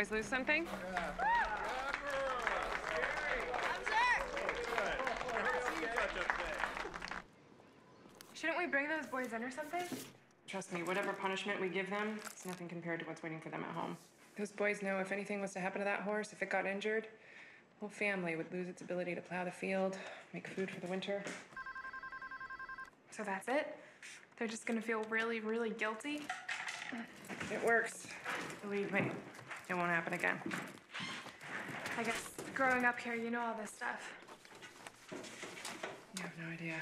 boys lose something? Shouldn't we bring those boys in or something? Trust me, whatever punishment we give them, it's nothing compared to what's waiting for them at home. Those boys know if anything was to happen to that horse, if it got injured, the whole family would lose its ability to plow the field, make food for the winter. So that's it? They're just gonna feel really, really guilty? It works. Believe me, it won't happen again. I guess growing up here, you know all this stuff. You have no idea.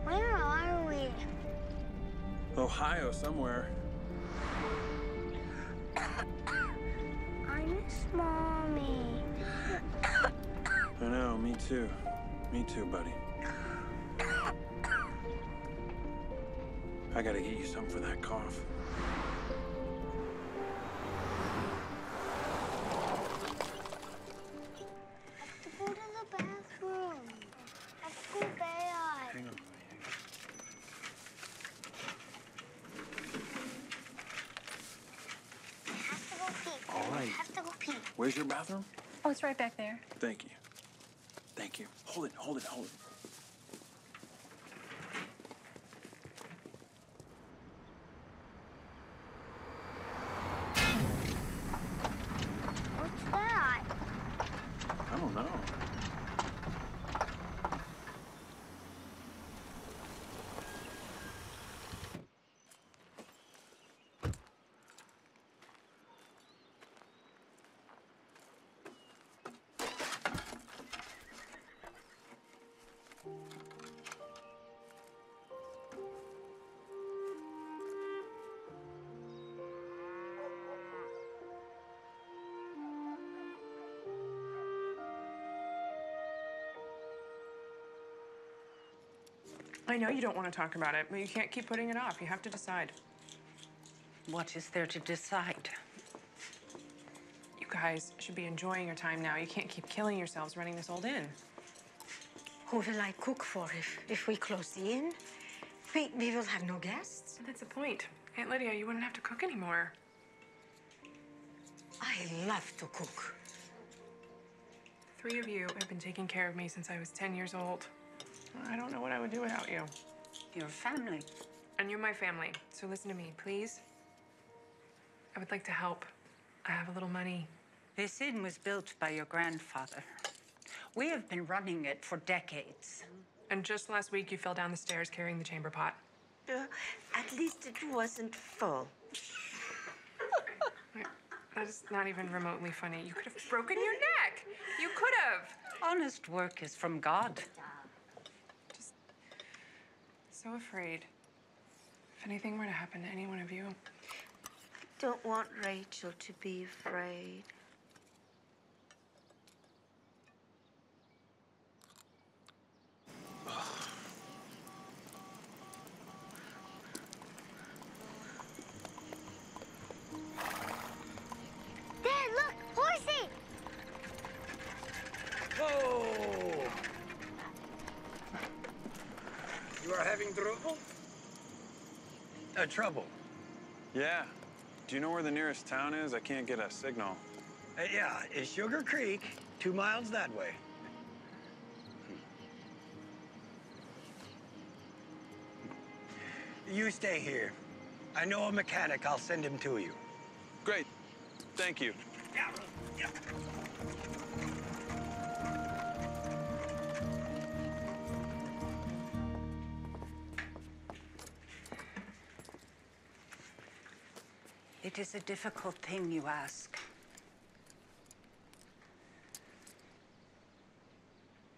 Where are we? Ohio, somewhere. I miss Mommy. I know, me too. Me too, buddy. I gotta get you something for that cough. I have to go to the bathroom. I have to go bad. Hang on. I have to go pee. All right. I have to go pee. Where's your bathroom? Oh, it's right back there. Thank you. Thank you. Hold it, hold it, hold it. What's that? I don't know. I know you don't want to talk about it, but you can't keep putting it off. You have to decide. What is there to decide? You guys should be enjoying your time now. You can't keep killing yourselves running this old inn. Who will I cook for if we close the inn? We will have no guests. That's the point. Aunt Lydia, you wouldn't have to cook anymore. I love to cook. 3 of you have been taking care of me since I was 10 years old. I don't know what I would do without you. Your family. And you're my family, so listen to me, please. I would like to help. I have a little money. This inn was built by your grandfather. We have been running it for decades. And just last week, you fell down the stairs carrying the chamber pot. At least it wasn't full. That is not even remotely funny. You could have broken your neck. You could have. Honest work is from God. Just so afraid. If anything were to happen to any one of you. Don't want Rachel to be afraid. Dad, look! Horsey! Whoa! You are having trouble? Trouble? Yeah. Do you know where the nearest town is? I can't get a signal. Yeah, it's Sugarcreek, 2 miles that way. You stay here. I know a mechanic. I'll send him to you. Great. Thank you. Yeah. It is a difficult thing you ask.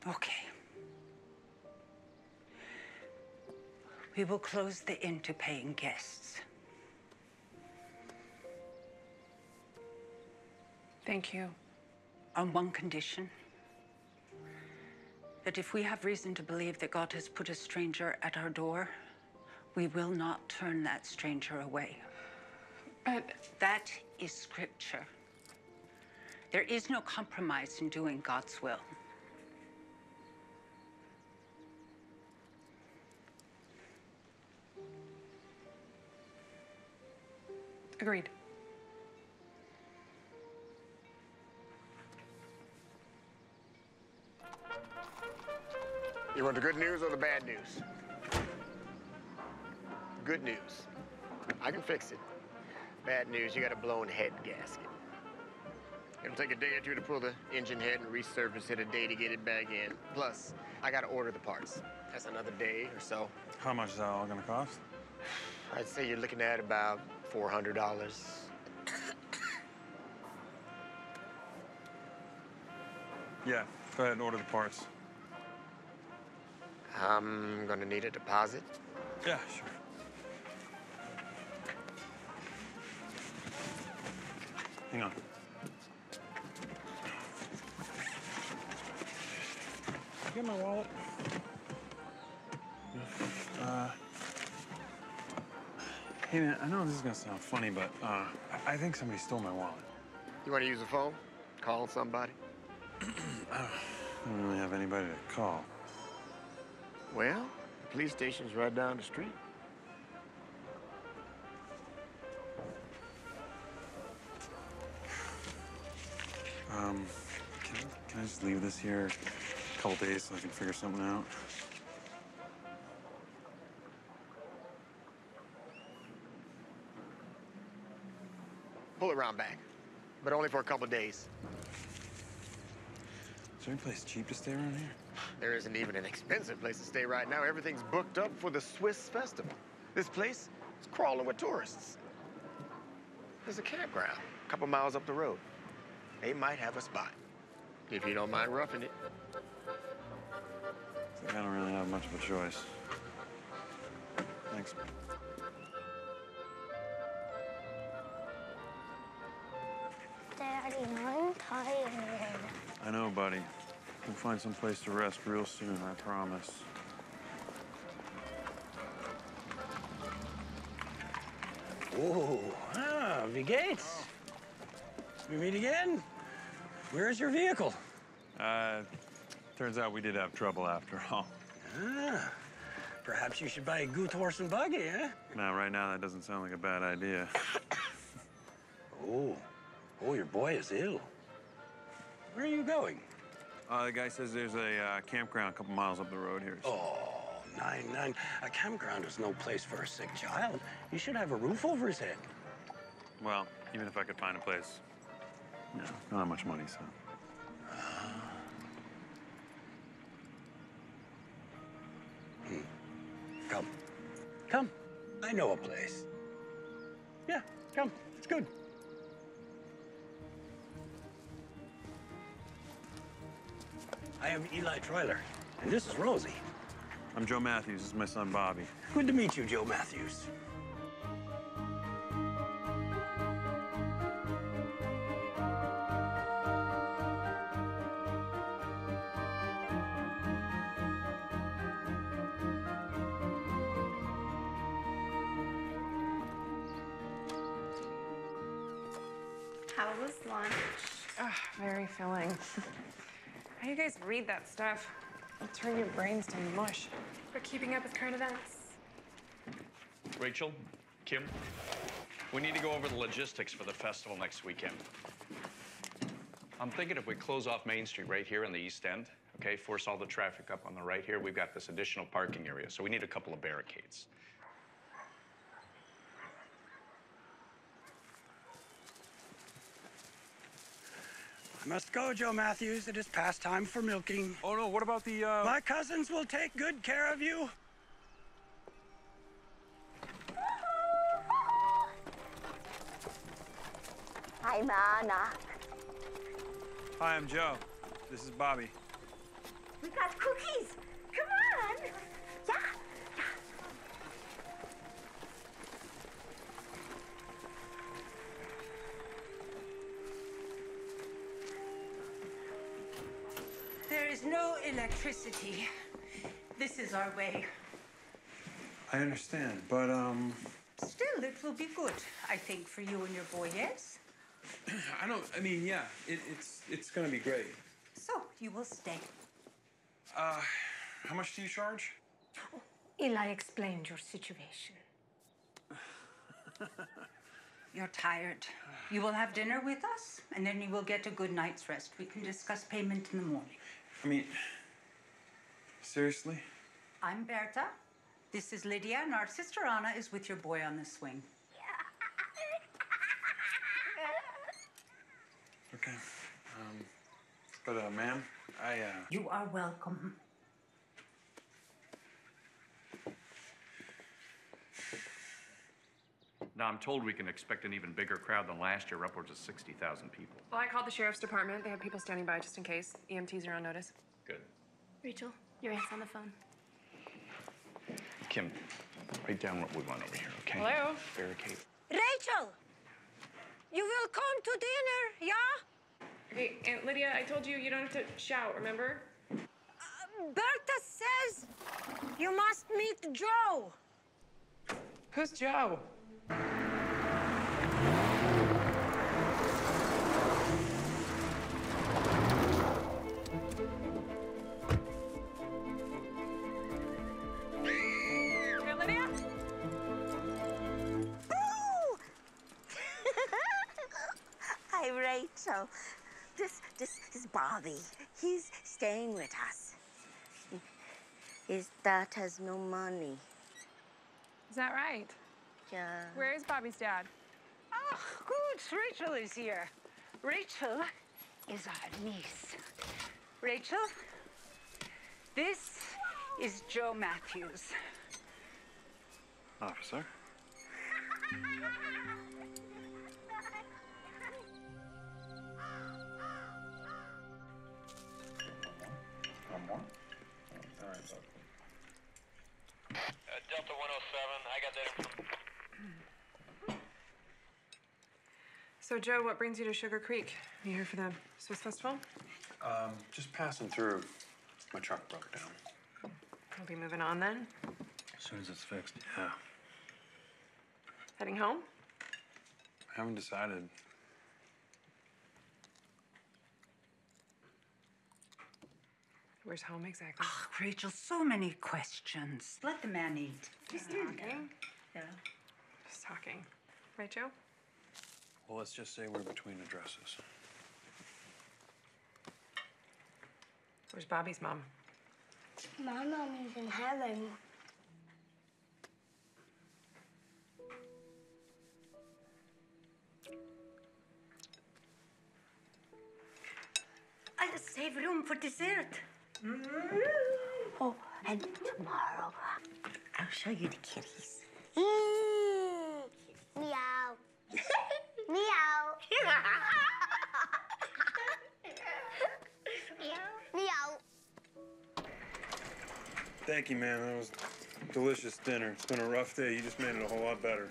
Okay. We will close the inn to paying guests. Thank you. On one condition. That if we have reason to believe that God has put a stranger at our door, we will not turn that stranger away. But that is scripture. There is no compromise in doing God's will. Agreed. You want the good news or the bad news? Good news. I can fix it. Bad news, you got a blown head gasket. It'll take a day or two to pull the engine head and resurface it, a day to get it back in. Plus, I gotta order the parts. That's another day or so. How much is that all gonna cost? I'd say you're looking at about $400. Yeah, go ahead and order the parts. I'm gonna need a deposit. Yeah, sure. Hang on. You get my wallet? Hey man, I know this is gonna sound funny, but I think somebody stole my wallet. You wanna use the phone? Call somebody? I don't really have anybody to call. Well, the police station's right down the street. Can I just leave this here a couple days so I can figure something out? Pull it around back, but only for a couple days. Is there any place cheap to stay around here? There isn't even an expensive place to stay right now. Everything's booked up for the Swiss festival. This place is crawling with tourists. There's a campground a couple miles up the road. They might have a spot, if you don't mind roughing it. I don't really have much of a choice. Thanks. Daddy, I'm tired. I know, buddy. We'll find some place to rest real soon, I promise. Oh, wie geht's? We meet again? Where's your vehicle? Turns out we did have trouble after all. Ah, perhaps you should buy a good horse and buggy, huh? Now, right now, that doesn't sound like a bad idea. Oh, your boy is ill. Where are you going? The guy says there's a campground a couple miles up the road here. Oh, nine. A campground is no place for a sick child. You should have a roof over his head. Well, even if I could find a place, yeah, don't have much money, so. Come. I know a place. Yeah, come. It's good. I am Eli Troiler, and this is Rosie. I'm Joe Matthews. This is my son, Bobby. Good to meet you, Joe Matthews. How was lunch? Very filling. How do you guys read that stuff? It'll turn your brains to mush. For keeping up with current events. Rachel, Kim, we need to go over the logistics for the festival next weekend. I'm thinking if we close off Main Street right here in the East End, okay, force all the traffic up on the right here, we've got this additional parking area, so we need a couple of barricades. I must go, Joe Matthews. It is past time for milking. Oh, no, what about the, My cousins will take good care of you. Hi, Mana. Hi, I'm Joe. This is Bobby. We got cookies. Come on. Yeah. There is no electricity. This is our way. I understand, but, Still, it will be good, I think, for you and your boy, yes? I mean, yeah, it's gonna be great. So, you will stay. How much do you charge? Eli explained your situation. You're tired. You will have dinner with us, and then you will get a good night's rest. We can discuss payment in the morning. I mean, seriously? I'm Berta. This is Lydia, and our sister Anna is with your boy on the swing. Okay. Ma'am, You are welcome. Now, I'm told we can expect an even bigger crowd than last year, upwards of 60,000 people. Well, I called the sheriff's department. They have people standing by just in case. EMTs are on notice. Good. Rachel, your aunt's on the phone. Kim, write down what we want over here, okay? Hello? Barricade. Rachel! You will come to dinner, yeah? Hey, Aunt Lydia, I told you don't have to shout, remember? Berta says you must meet Joe. Who's Joe? Aunt Lydia? Oh! Hi, Rachel. This is Bobby. He's staying with us. His dad has no money. Is that right? Yeah. Where is Bobby's dad? Oh, good. Rachel is here. Rachel is our niece. Rachel, this is Joe Matthews. Officer? One more? All right, bud. Delta 107, I got that. So, Joe, what brings you to Sugarcreek? You here for the Swiss Festival? Just passing through. My truck broke down. We'll be moving on then. As soon as it's fixed, yeah. Heading home? I haven't decided. Where's home exactly? Oh, Rachel, so many questions. Let the man eat. Just talking. Yeah. Just talking. Right, Joe? Well, let's just say we're between addresses. Where's Bobby's mom? My mommy's in heaven. I'll save room for dessert. Oh, and tomorrow I'll show you the kitties. Meow. Meow. Meow. Thank you, man. That was a delicious dinner. It's been a rough day. You just made it a whole lot better.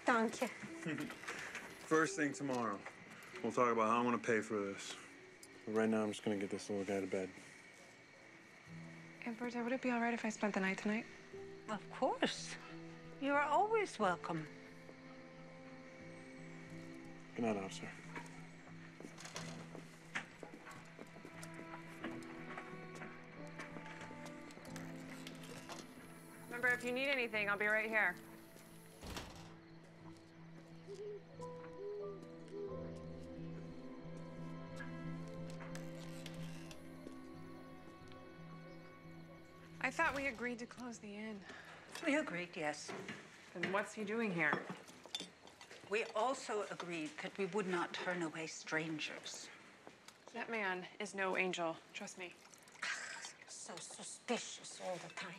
Thank you. First thing tomorrow, we'll talk about how I'm gonna pay for this. But right now, I'm just gonna get this little guy to bed. Aunt Berta, would it be all right if I spent the night tonight? Of course. You are always welcome. Good night, officer. Remember, if you need anything, I'll be right here. I thought we agreed to close the inn. We agreed, yes. Then what's he doing here? We also agreed that we would not turn away strangers. That man is no angel. Trust me. So suspicious all the time.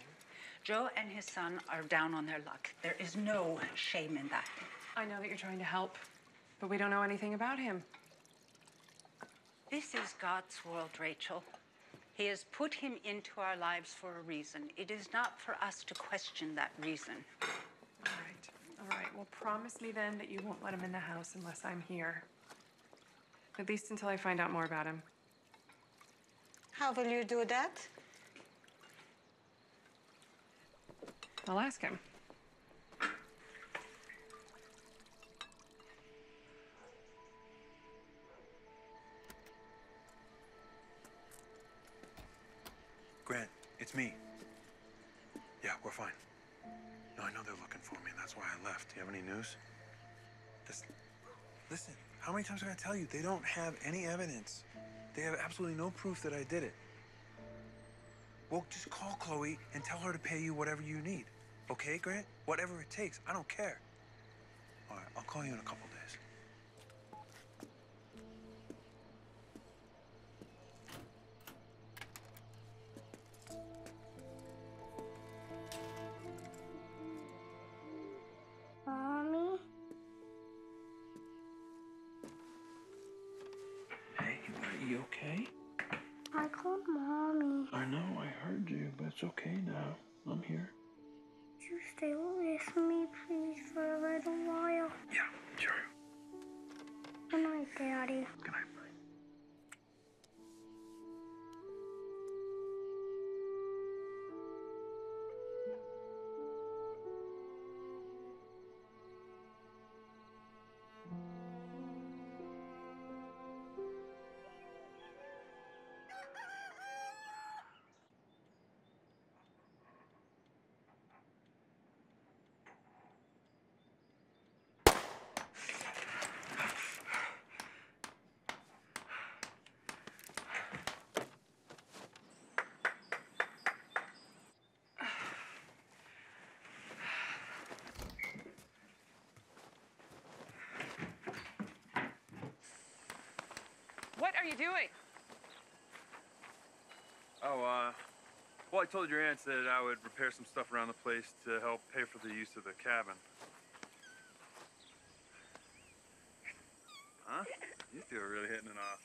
Joe and his son are down on their luck. There is no shame in that. I know that you're trying to help, but we don't know anything about him. This is God's world, Rachel. He has put him into our lives for a reason. It is not for us to question that reason. All right. All right. Well, promise me then that you won't let him in the house unless I'm here. At least until I find out more about him. How will you do that? I'll ask him. Grant, it's me. Yeah, we're fine. No, I know they're looking for me, and that's why I left. Do you have any news? Listen, how many times do I tell you? They don't have any evidence. They have absolutely no proof that I did it. Well, just call Chloe and tell her to pay you whatever you need. Okay, Grant? Whatever it takes. I don't care. All right, I'll call you in a couple days. Mommy? Hey, are you okay? I called Mommy. I know, I heard you, but it's okay now. I'm here. Would you stay with me, please, for a little while? Yeah, sure. Good night, Daddy. Good night. What are you doing? Oh, well, I told your aunts that I would repair some stuff around the place to help pay for the use of the cabin. Huh? You two are really hitting it off.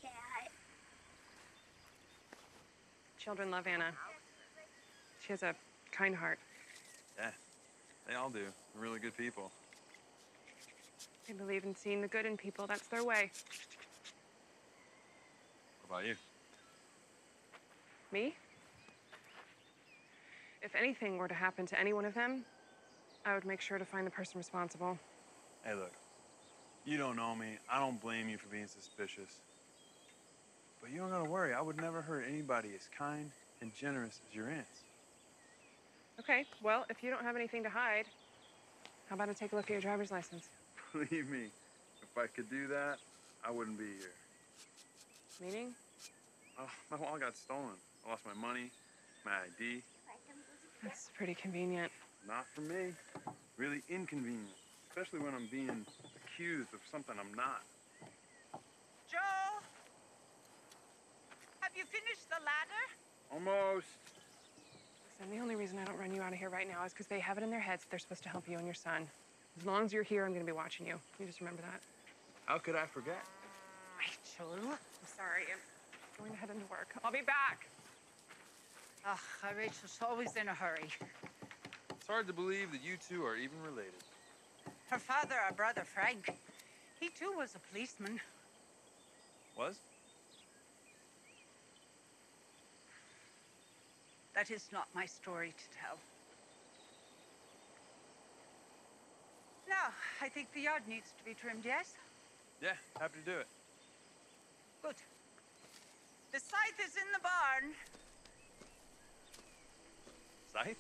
Cat. Children love Anna. She has a kind heart. Yeah, they all do. They're really good people. They believe in seeing the good in people. That's their way. What about you? Me? If anything were to happen to any one of them, I would make sure to find the person responsible. Hey, look. You don't know me. I don't blame you for being suspicious. But you don't gotta worry. I would never hurt anybody as kind and generous as your aunts. Okay, well, if you don't have anything to hide, how about I take a look at your driver's license? Believe me, if I could do that, I wouldn't be here. Meaning? Oh, my wallet got stolen. I lost my money, my ID. That's pretty convenient. Not for me. Really inconvenient. Especially when I'm being accused of something I'm not. Joe! Have you finished the ladder? Almost. Listen, the only reason I don't run you out of here right now is because they have it in their heads that they're supposed to help you and your son. As long as you're here, I'm going to be watching you. You just remember that. How could I forget? Rachel. I'm sorry. I'm going to head into work. I'll be back. Ah, Rachel's always in a hurry. It's hard to believe that you two are even related. Her father, our brother Frank, he too was a policeman. Was? That is not my story to tell. Now, I think the yard needs to be trimmed, yes? Yeah, happy to do it. Good. The scythe is in the barn. Scythe?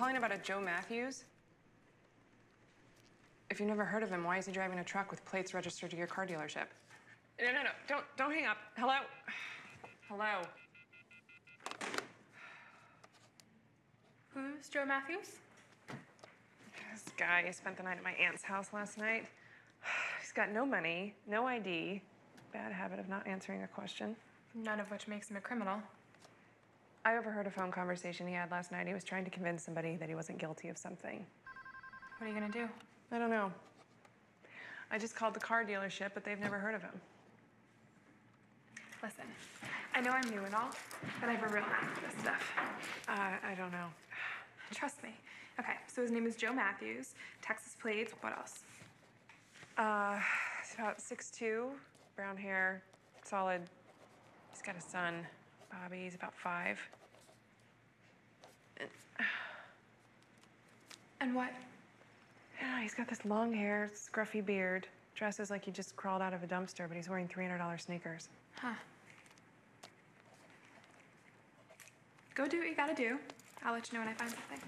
calling about a Joe Matthews. If you've never heard of him, why is he driving a truck with plates registered to your car dealership? No. Don't hang up. Hello? Hello? Who's Joe Matthews? This guy spent the night at my aunt's house last night. He's got no money, no ID, bad habit of not answering a question. None of which makes him a criminal. I overheard a phone conversation he had last night. He was trying to convince somebody that he wasn't guilty of something. What are you gonna do? I don't know. I just called the car dealership, but they've never heard of him. Listen, I know I'm new and all, but I have a real knack for this stuff. I don't know. Trust me. Okay, so his name is Joe Matthews, Texas plates, what else? He's about 6'2", brown hair, solid. He's got a son, Bobby. He's about 5. And what? Yeah, he's got this long hair, scruffy beard, dresses like he just crawled out of a dumpster, but he's wearing $300 sneakers. Huh. Go do what you gotta do. I'll let you know when I find something.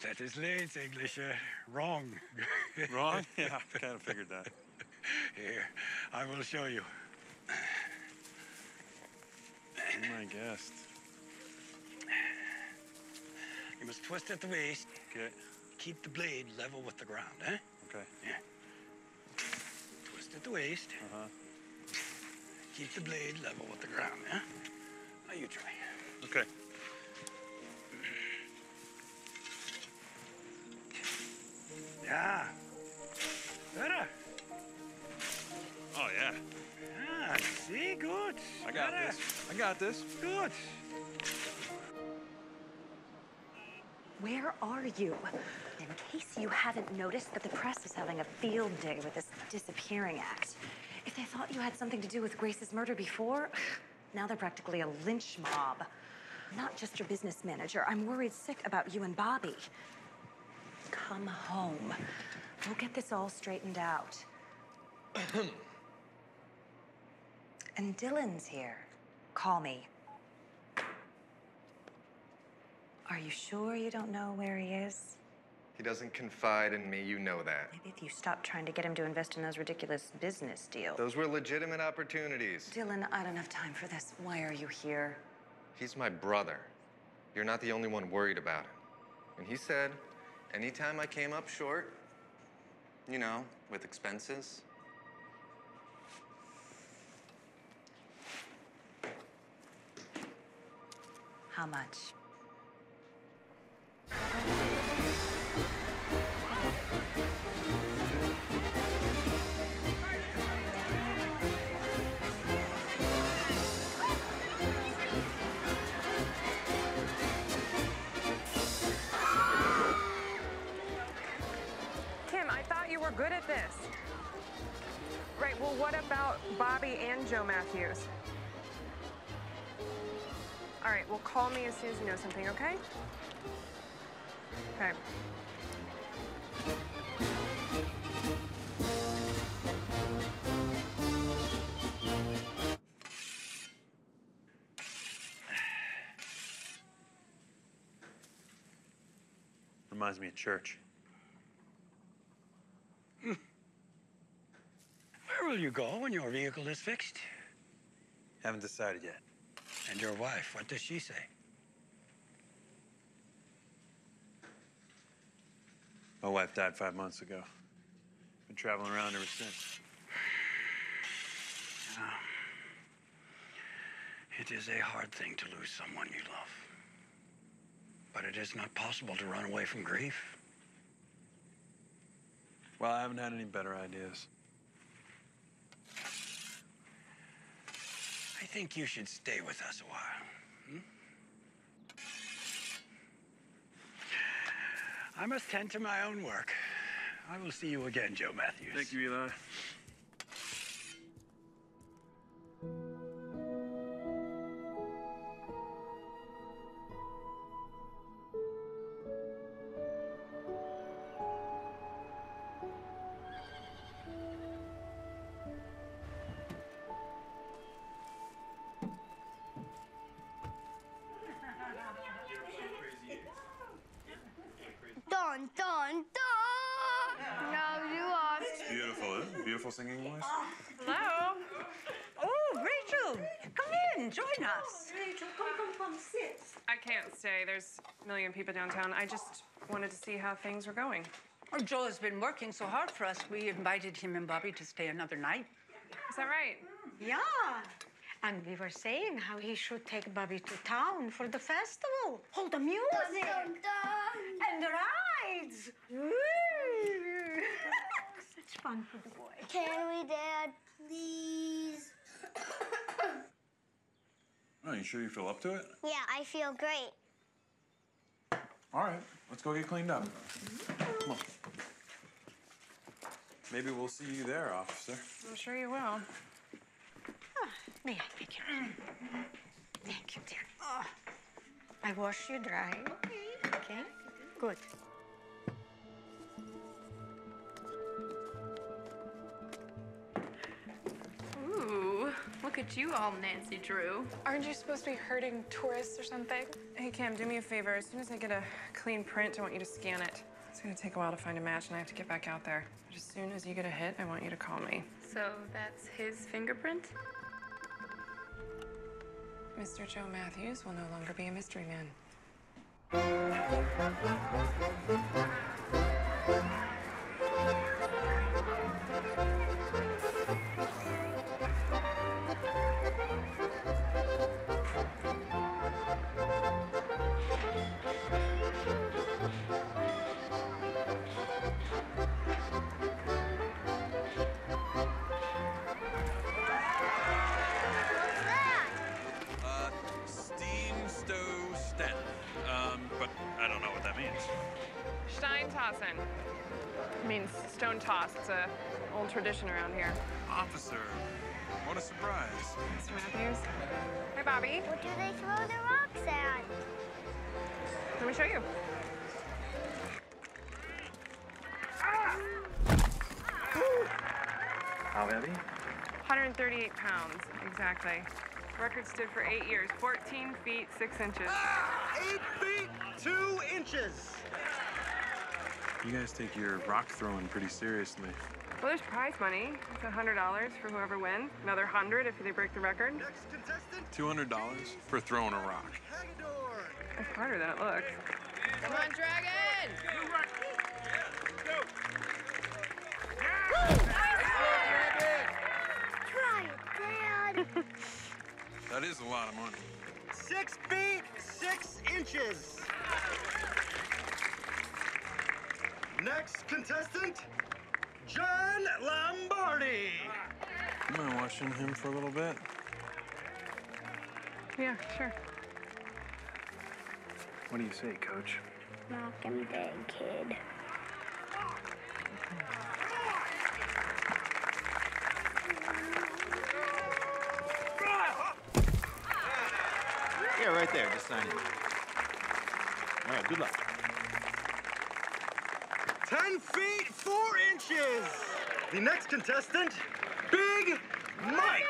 That is late, English. Wrong. Wrong? Yeah, I kind of figured that. Here, I will show you. Be my guest. You must twist at the waist. Okay. Keep the blade level with the ground, eh? Okay. Yeah. Twist at the waist. Uh-huh. Keep the blade level with the ground, eh? Now you try. Okay. Yeah. Better. Oh, yeah. Ah, see? Good. I got Better. this. I got this. Good. Where are you? In case you haven't noticed that the press is having a field day with this disappearing act. If they thought you had something to do with Grace's murder before, now they're practically a lynch mob. I'm not just your business manager. I'm worried sick about you and Bobby. Come home. We'll get this all straightened out. And Dylan's here. Call me. Are you sure you don't know where he is? He doesn't confide in me, you know that. Maybe if you stop trying to get him to invest in those ridiculous business deals. Those were legitimate opportunities. Dylan, I don't have time for this. Why are you here? He's my brother. You're not the only one worried about him. And he said, anytime I came up short, you know, with expenses. How much? Kim, I thought you were good at this. Right, well, what about Bobby and Joe Matthews? All right, well, call me as soon as you know something, okay? Okay. Reminds me of church. Where will you go when your vehicle is fixed? Haven't decided yet. And your wife, what does she say? My wife died 5 months ago. Been traveling around ever since. It is a hard thing to lose someone you love. But it is not possible to run away from grief. Well, I haven't had any better ideas. I think you should stay with us a while. I must tend to my own work. I will see you again, Joe Matthews. Thank you, Eli. beautiful singing voice. Hello? Oh, Rachel, come in, join us. Rachel, come, sit. I can't stay. There's a million people downtown. I just wanted to see how things were going. Oh, Joe has been working so hard for us, we invited him and Bobby to stay another night. Is that right? Yeah. And we were saying how he should take Bobby to town for the festival. Hold the music. And the rides. Woo! Such fun for the boy. Can we, Dad, please? Oh, you sure you feel up to it? Yeah, I feel great. All right, let's go get cleaned up. Come on. Maybe we'll see you there, officer. I'm sure you will. May I pick your Thank you, dear. Oh, I wash you dry. Okay? Good. Ooh, look at you all Nancy Drew. Aren't you supposed to be herding tourists or something? Hey, Cam, do me a favor. As soon as I get a clean print, I want you to scan it. It's gonna take a while to find a match, and I have to get back out there. But as soon as you get a hit, I want you to call me. So that's his fingerprint? Mr. Joe Matthews will no longer be a mystery man. Tossin. It means stone toss. It's an old tradition around here. Officer, what a surprise. Mr. Matthews. Hi, Bobby. What do they throw the rocks at? Let me show you. How heavy? 138 pounds, exactly. Record stood for 8 years, 14 feet, 6 inches. 8 feet, 2 inches. You guys take your rock throwing pretty seriously. Well, there's prize money. It's $100 for whoever wins. Another 100 if they break the record. Next contestant. $200 for throwing a rock. It's harder than it looks. Come on, Dragon! Try it, Dad. That is a lot of money. 6 feet, 6 inches. Next contestant, John Lombardi. You mind watching him for a little bit? Yeah, sure. What do you say, Coach? Knock him dead, kid. Yeah, right there. Just sign it. All right, good luck. 10 feet, 4 inches. The next contestant, Big Mike.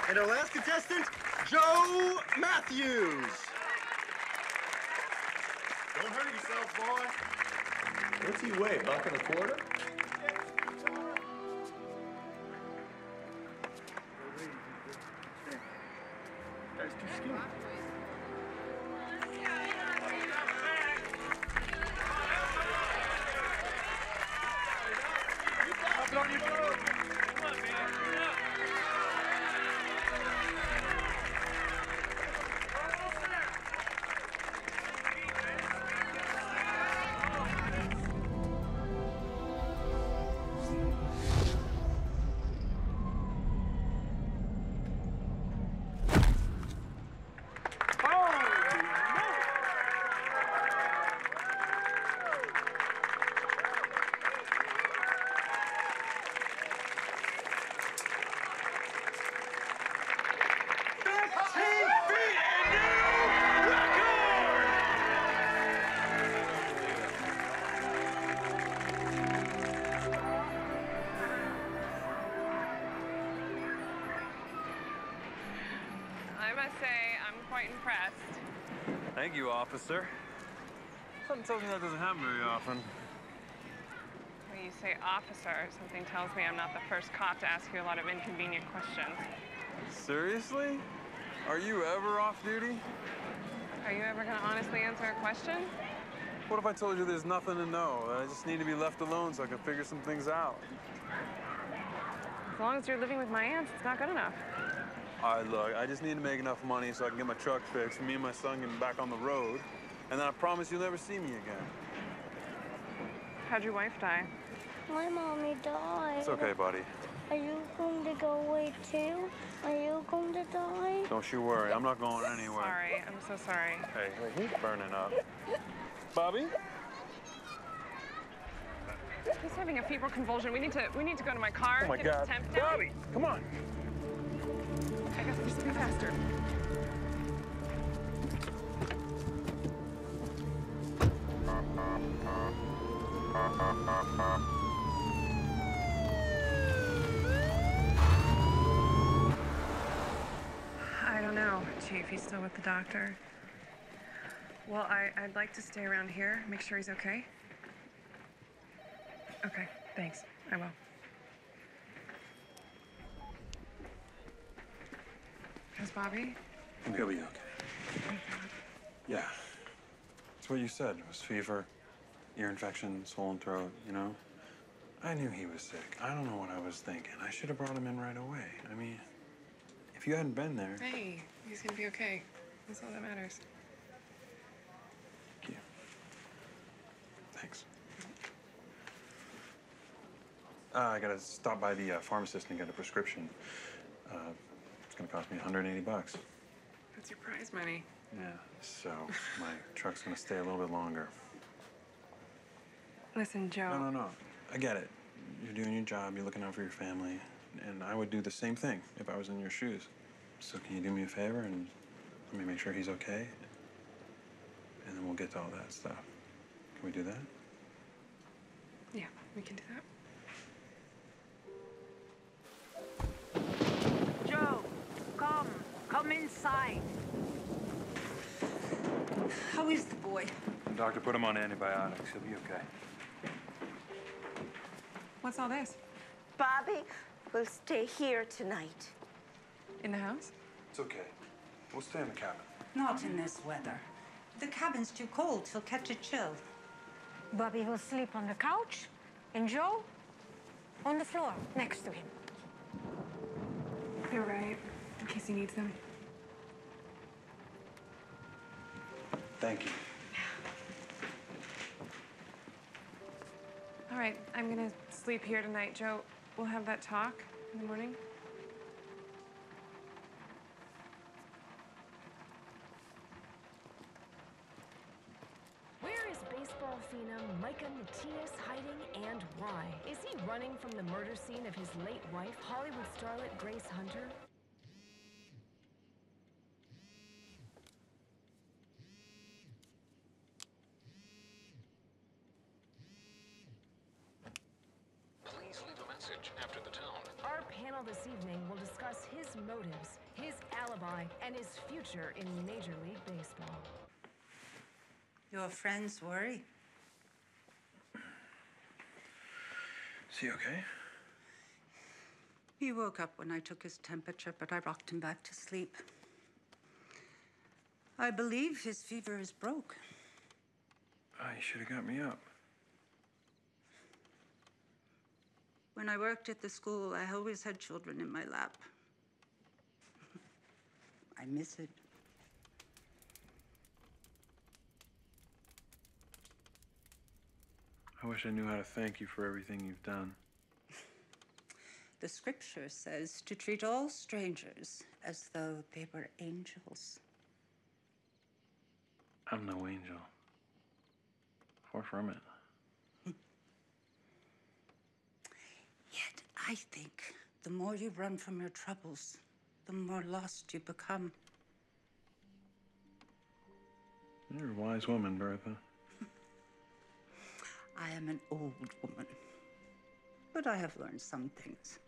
And our last contestant, Joe Matthews. Don't hurt yourself, boy. What's he weigh, $1.25? That's too skinny. Up on your boat. Come on, man. gotta say, I'm quite impressed. Thank you, officer. Something tells me that doesn't happen very often. When you say officer, something tells me I'm not the first cop to ask you a lot of inconvenient questions. Seriously? Are you ever off duty? Are you ever gonna honestly answer a question? What if I told you there's nothing to know? That I just need to be left alone so I can figure some things out? As long as you're living with my aunts, it's not good enough. All right, look, I just need to make enough money so I can get my truck fixed, and me and my son get back on the road, and then I promise you'll never see me again. How'd your wife die? My mommy died. It's okay, buddy. Are you going to go away too? Are you going to die? Don't you worry, I'm not going anywhere. Sorry, I'm so sorry. Hey, he's burning up. Bobby? He's having a febrile convulsion. We need to go to my car. Oh my get God. his temp down. Bobby, come on. I guess just be faster. I don't know, Chief. He's still with the doctor. Well, I'd like to stay around here, make sure he's okay. Okay, thanks. I will. How's Bobby? He'll be okay. Yeah. It's what you said. It was fever, ear infection, swollen throat, you know? I knew he was sick. I don't know what I was thinking. I should have brought him in right away. I mean, if you hadn't been there... Hey, he's gonna be okay. That's all that matters. Thank you. Thanks. I gotta stop by the pharmacist and get a prescription. It's gonna cost me $180. That's your prize money. Yeah, so my truck's gonna stay a little bit longer. Listen, Joe. No. I get it. You're doing your job, you're looking out for your family, and I would do the same thing if I was in your shoes. So can you do me a favor and let me make sure he's okay? And then we'll get to all that stuff. Can we do that? Yeah, we can do that. Joe, come inside. How is the boy? The doctor put him on antibiotics. He'll be okay. What's all this? Bobby will stay here tonight. In the house? It's okay. We'll stay in the cabin. Not in this weather. The cabin's too cold. He'll catch a chill. Bobby will sleep on the couch, and Joe on the floor next to him. You're right, in case he needs them. Thank you. All right, I'm gonna sleep here tonight, Joe. We'll have that talk in the morning. Where is baseball phenom Micah Matias hiding and why? Is he running from the murder scene of his late wife, Hollywood starlet Grace Hunter? Please leave a message after the tone. Our panel this evening will discuss his motives, his alibi, and his future in Major League Baseball. Your friends worry. Is he okay? He woke up when I took his temperature, but I rocked him back to sleep. I believe his fever is broke. You should have got me up. When I worked at the school, I always had children in my lap. I miss it. I wish I knew how to thank you for everything you've done. The scripture says to treat all strangers as though they were angels. I'm no angel. Far from it. Yet I think the more you run from your troubles, the more lost you become. You're a wise woman, Bertha. I am an old woman, but I have learned some things.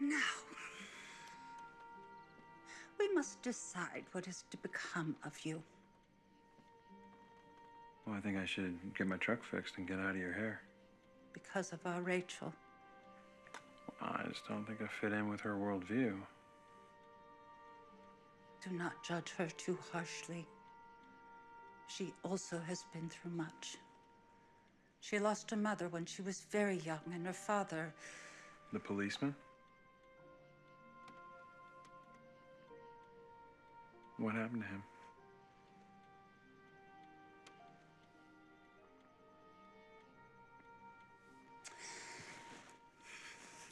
Now, must decide what is to become of you. Well, I think I should get my truck fixed and get out of your hair. Because of our Rachel. I just don't think I fit in with her worldview. Do not judge her too harshly. She also has been through much. She lost her mother when she was very young, and her father... The policeman? What happened to him?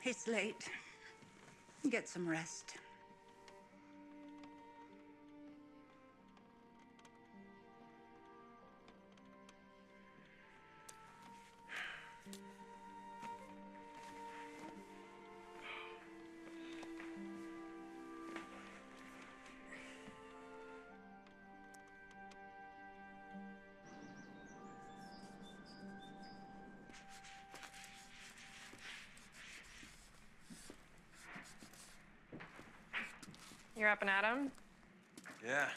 It's late. Get some rest. You're up and at 'em? Yeah.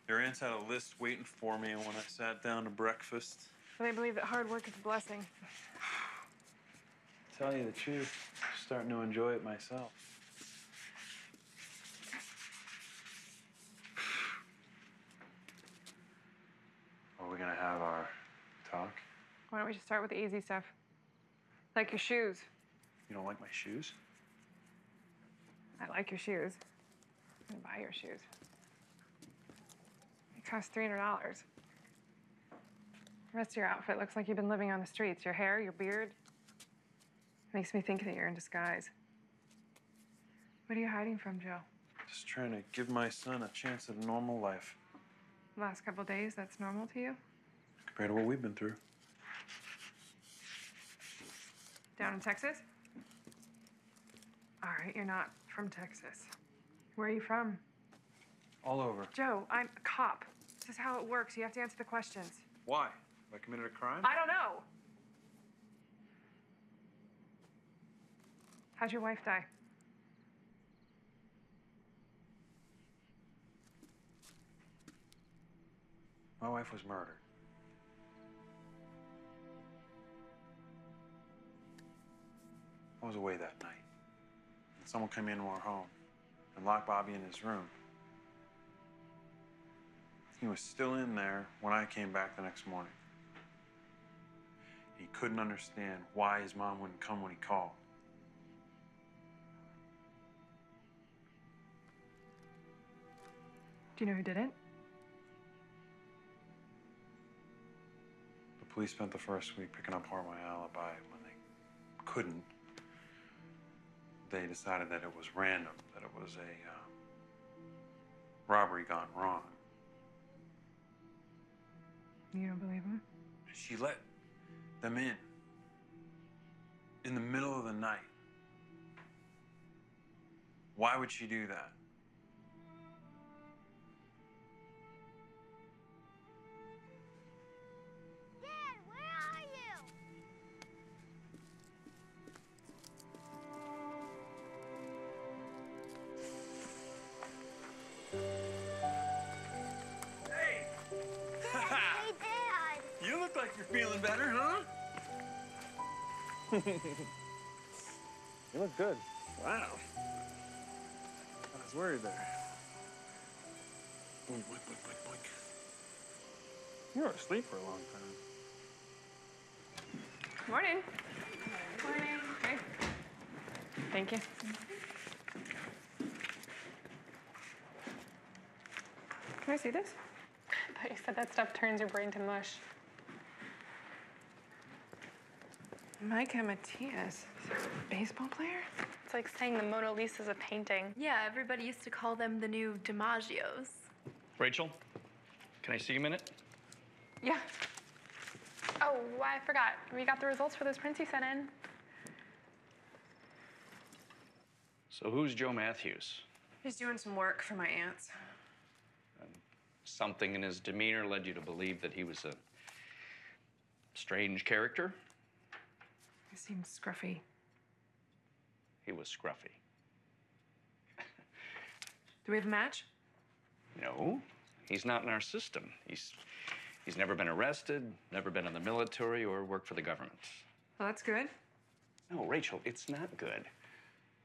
Your aunts had a list waiting for me when I sat down to breakfast. So they believe that hard work is a blessing. To tell you the truth, I'm starting to enjoy it myself. Are we gonna have our talk? Why don't we just start with the easy stuff? Like your shoes. You don't like my shoes? I like your shoes. I'm gonna buy your shoes. It costs $300. The rest of your outfit looks like you've been living on the streets. Your hair, your beard, makes me think that you're in disguise. What are you hiding from, Joe? Just trying to give my son a chance at a normal life. The last couple days, that's normal to you? Compared to what we've been through. Down in Texas? All right, you're not from Texas. Where are you from? All over. Joe, I'm a cop. This is how it works. You have to answer the questions. Why? Have I committed a crime? I don't know. How'd your wife die? My wife was murdered. I was away that night. And someone came into our home and locked Bobby in his room. He was still in there when I came back the next morning. He couldn't understand why his mom wouldn't come when he called. Do you know who did it? The police spent the first week picking apart my alibi. When they couldn't, they decided that it was random, that it was a robbery gone wrong. You don't believe him? She let them in the middle of the night. Why would she do that? Dad, where are you? Hey! Hey, Dad. You look like you're feeling better, huh? You look good. Wow. I was worried there. Boink, boink, boink, boink, boink. You were asleep for a long time. Morning. Morning. Hey. Thank you. Can I see this? I thought you said that stuff turns your brain to mush. Micah Matias, baseball player? It's like saying the Mona Lisa's a painting. Yeah, everybody used to call them the new DiMaggios. Rachel, can I see you a minute? Yeah. Oh, I forgot. We got the results for those prints you sent in. So who's Joe Matthews? He's doing some work for my aunts. Something in his demeanor led you to believe that he was a strange character? He seemed scruffy. He was scruffy. Do we have a match? No, he's not in our system. He's never been arrested, never been in the military, or worked for the government. Well, that's good. No, Rachel, it's not good.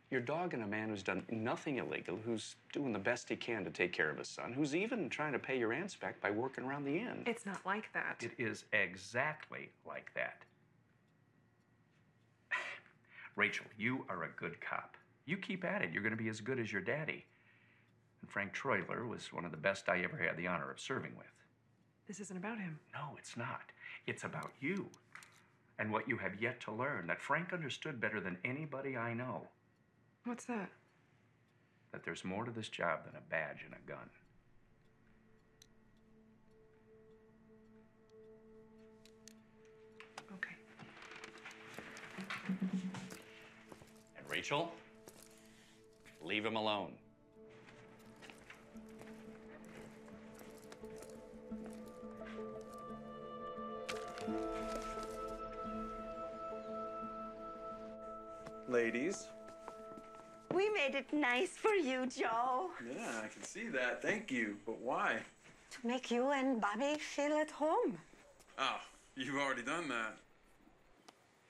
You're dogging a man who's done nothing illegal, who's doing the best he can to take care of his son, who's even trying to pay your aunts back by working around the inn. It's not like that. It is exactly like that. Rachel, you are a good cop. You keep at it. You're going to be as good as your daddy. And Frank Troidler was one of the best I ever had the honor of serving with. This isn't about him. No, it's not. It's about you and what you have yet to learn that Frank understood better than anybody I know. What's that? That there's more to this job than a badge and a gun. Okay. And Rachel, leave him alone. Ladies. We made it nice for you, Joe. Yeah, I can see that. Thank you. But why? To make you and Bobby feel at home. Oh, you've already done that.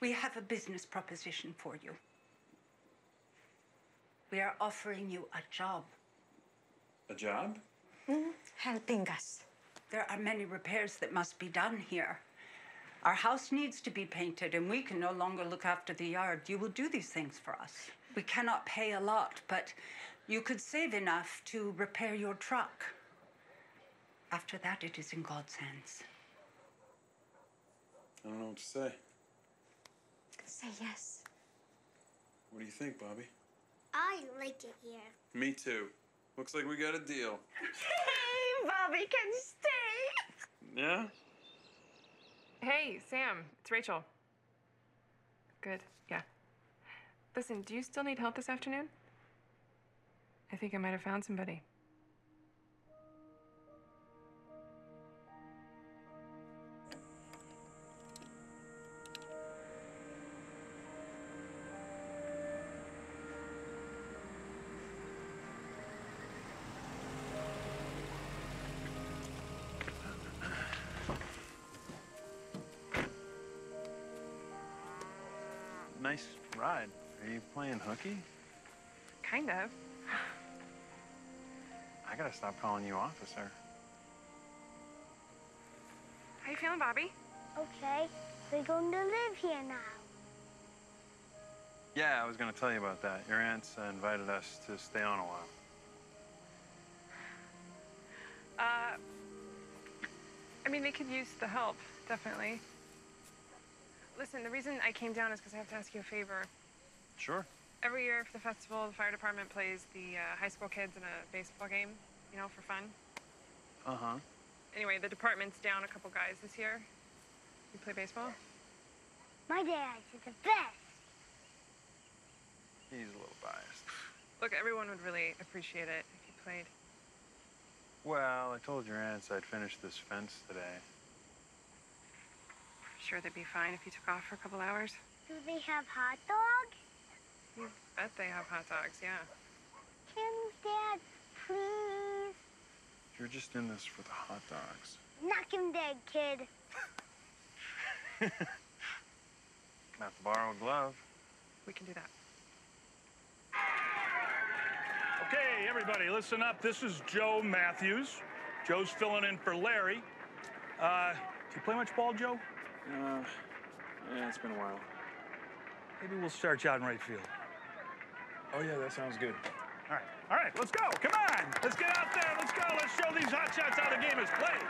We have a business proposition for you. We are offering you a job. A job? Helping us. There are many repairs that must be done here. Our house needs to be painted, and we can no longer look after the yard. You will do these things for us. We cannot pay a lot, but you could save enough to repair your truck. After that, it is in God's hands. I don't know what to say. Say yes. What do you think, Bobby? I like it here. Me too. Looks like we got a deal. Hey, Bobby can stay. Yeah? Hey, Sam, it's Rachel. Good, yeah. Listen, do you still need help this afternoon? I think I might have found somebody. Nice ride. Are you playing hooky? Kind of. I gotta stop calling you officer. How you feeling, Bobby? Okay, we're going to live here now. Yeah, I was gonna tell you about that. Your aunts invited us to stay on a while. I mean, they could use the help, definitely. Listen, the reason I came down is because I have to ask you a favor. Sure. Every year for the festival, the fire department plays the high school kids in a baseball game, you know, for fun. Uh-huh. Anyway, the department's down a couple guys this year. You play baseball? My dad is the best. He's a little biased. Look, everyone would really appreciate it if you played. Well, I told your aunts I'd finish this fence today. Sure, they'd be fine if you took off for a couple hours. Do they have hot dogs? You bet they have hot dogs, yeah. Can Dad, please? You're just in this for the hot dogs. Knock him dead, kid. Have to borrow a glove. We can do that. Okay, everybody, listen up. This is Joe Matthews. Joe's filling in for Larry. Do you play much ball, Joe? Yeah, it's been a while. Maybe we'll start you out in right field. Oh, yeah, that sounds good. All right, let's go. Come on. Let's get out there. Let's go. Let's show these hot shots how the game is played.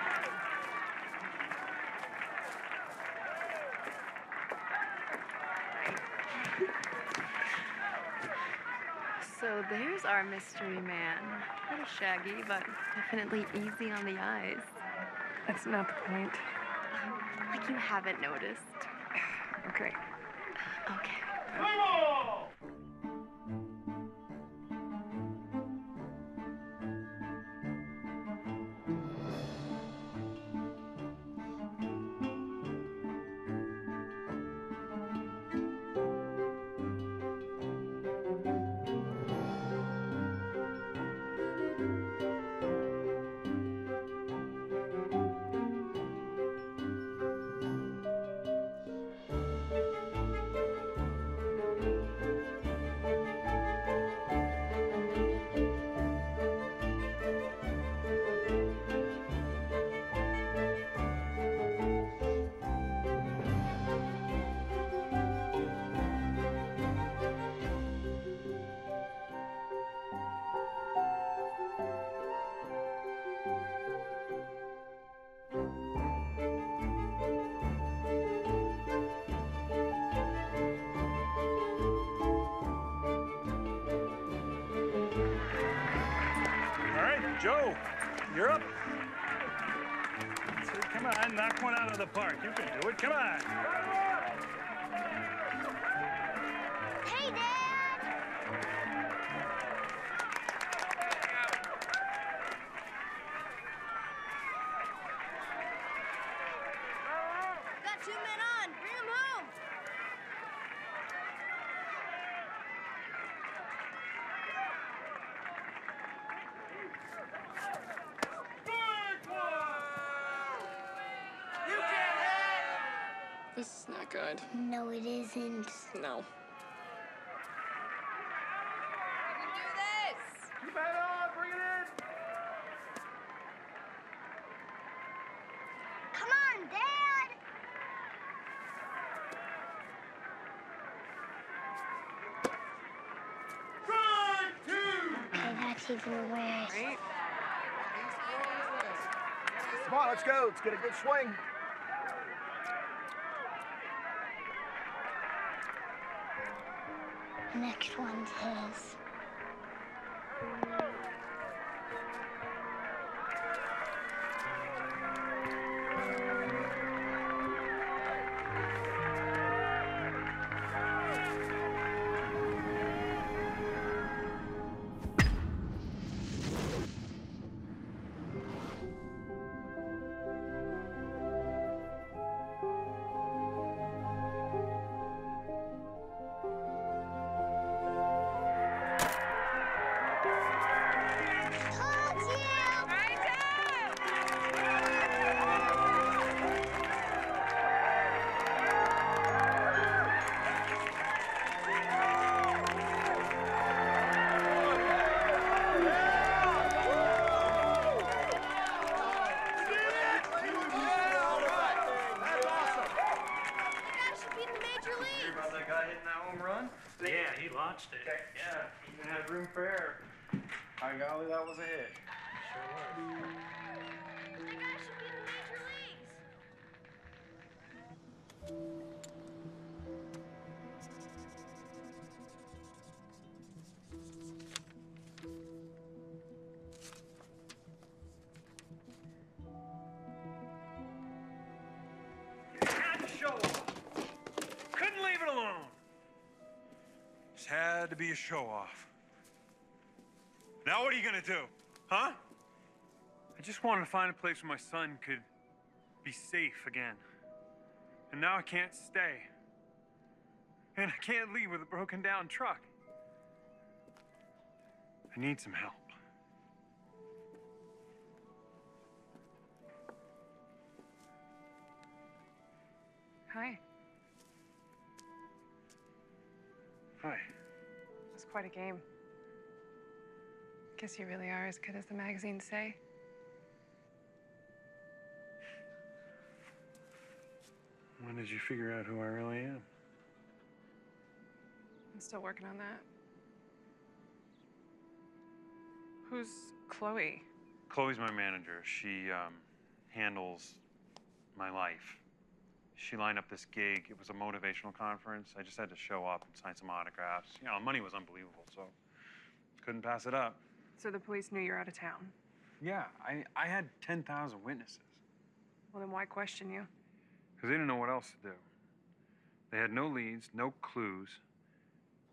So there's our mystery man. Pretty shaggy, but definitely easy on the eyes. That's not the point. Like you haven't noticed. Okay. Okay. Joe, you're up. Come on, knock one out of the park. You can do it. Come on. Hey, Dad! Got 2 men on. Bring them home. This is not good. No, it isn't. No. Keep it on. Bring it in. Come on, Dad! Okay, that's even worse. Come on, let's go. Let's get a good swing. Next one's his. Launched it. Yeah, even had room for error. By golly, that was a hit. Sure was. Had to show off. Couldn't leave it alone. Just had to be a show-off. Now what are you gonna do, huh? I just wanted to find a place where my son could be safe again. And now I can't stay. And I can't leave with a broken down truck. I need some help. Hi. Hi. It was quite a game. Guess you really are as good as the magazines say. When did you figure out who I really am? I'm still working on that. Who's Chloe? Chloe's my manager. She handles my life. She lined up this gig. It was a motivational conference. I just had to show up and sign some autographs. You know, the money was unbelievable, so couldn't pass it up. So the police knew you're out of town? Yeah, I had 10,000 witnesses. Well, then why question you? Because they didn't know what else to do. They had no leads, no clues.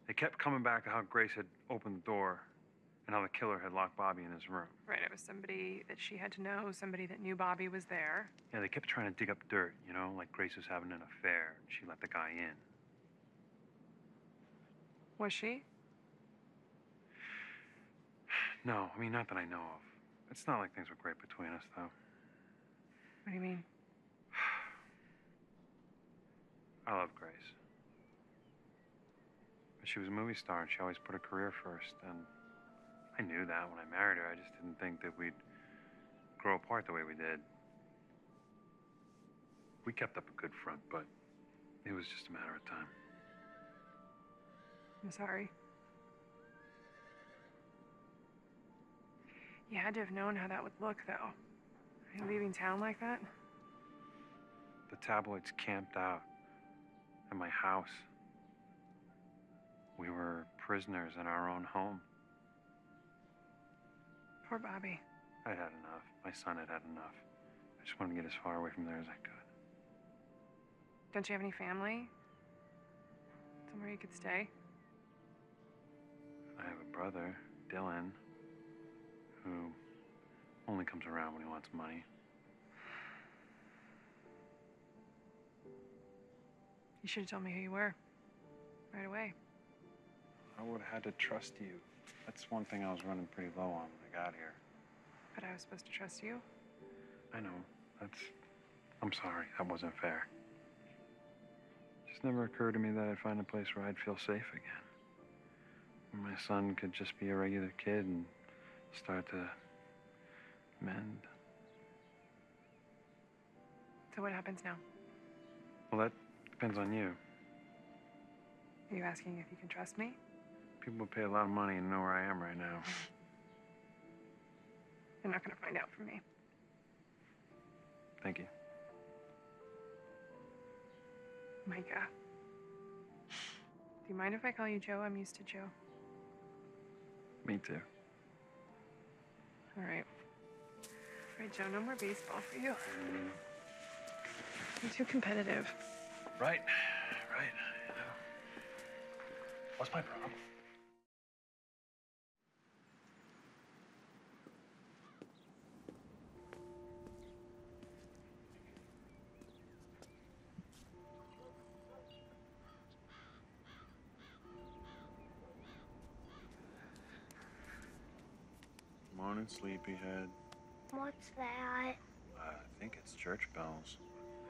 They kept coming back to how Grace had opened the door and how the killer had locked Bobby in his room. Right, it was somebody that she had to know, somebody that knew Bobby was there. Yeah, they kept trying to dig up dirt, you know, like Grace was having an affair and she let the guy in. Was she? No, I mean, not that I know of. It's not like things were great between us, though. What do you mean? I love Grace. But she was a movie star and she always put her career first, and I knew that when I married her. I just didn't think that we'd grow apart the way we did. We kept up a good front, but it was just a matter of time. I'm sorry. You had to have known how that would look, though. Are you leaving town like that? The tabloids camped out at my house. We were prisoners in our own home. Poor Bobby. I'd had enough. My son had had enough. I just wanted to get as far away from there as I could. Don't you have any family? Somewhere you could stay? I have a brother, Dylan, who only comes around when he wants money. You should have told me who you were. Right away. I would have had to trust you. That's one thing I was running pretty low on when I got here. But I was supposed to trust you? I know. I'm sorry. That wasn't fair. It just never occurred to me that I'd find a place where I'd feel safe again. Where my son could just be a regular kid and start to mend. So what happens now? Well, that depends on you. Are you asking if you can trust me? People would pay a lot of money to know where I am right now. You're not gonna find out from me. Thank you. Micah. Do you mind if I call you Joe? I'm used to Joe. Me too. All right. All right, Joe, no more baseball for you. You're too competitive. Right. Right. You know. What's my problem? Morning, sleepyhead. What's that? I think it's church bells.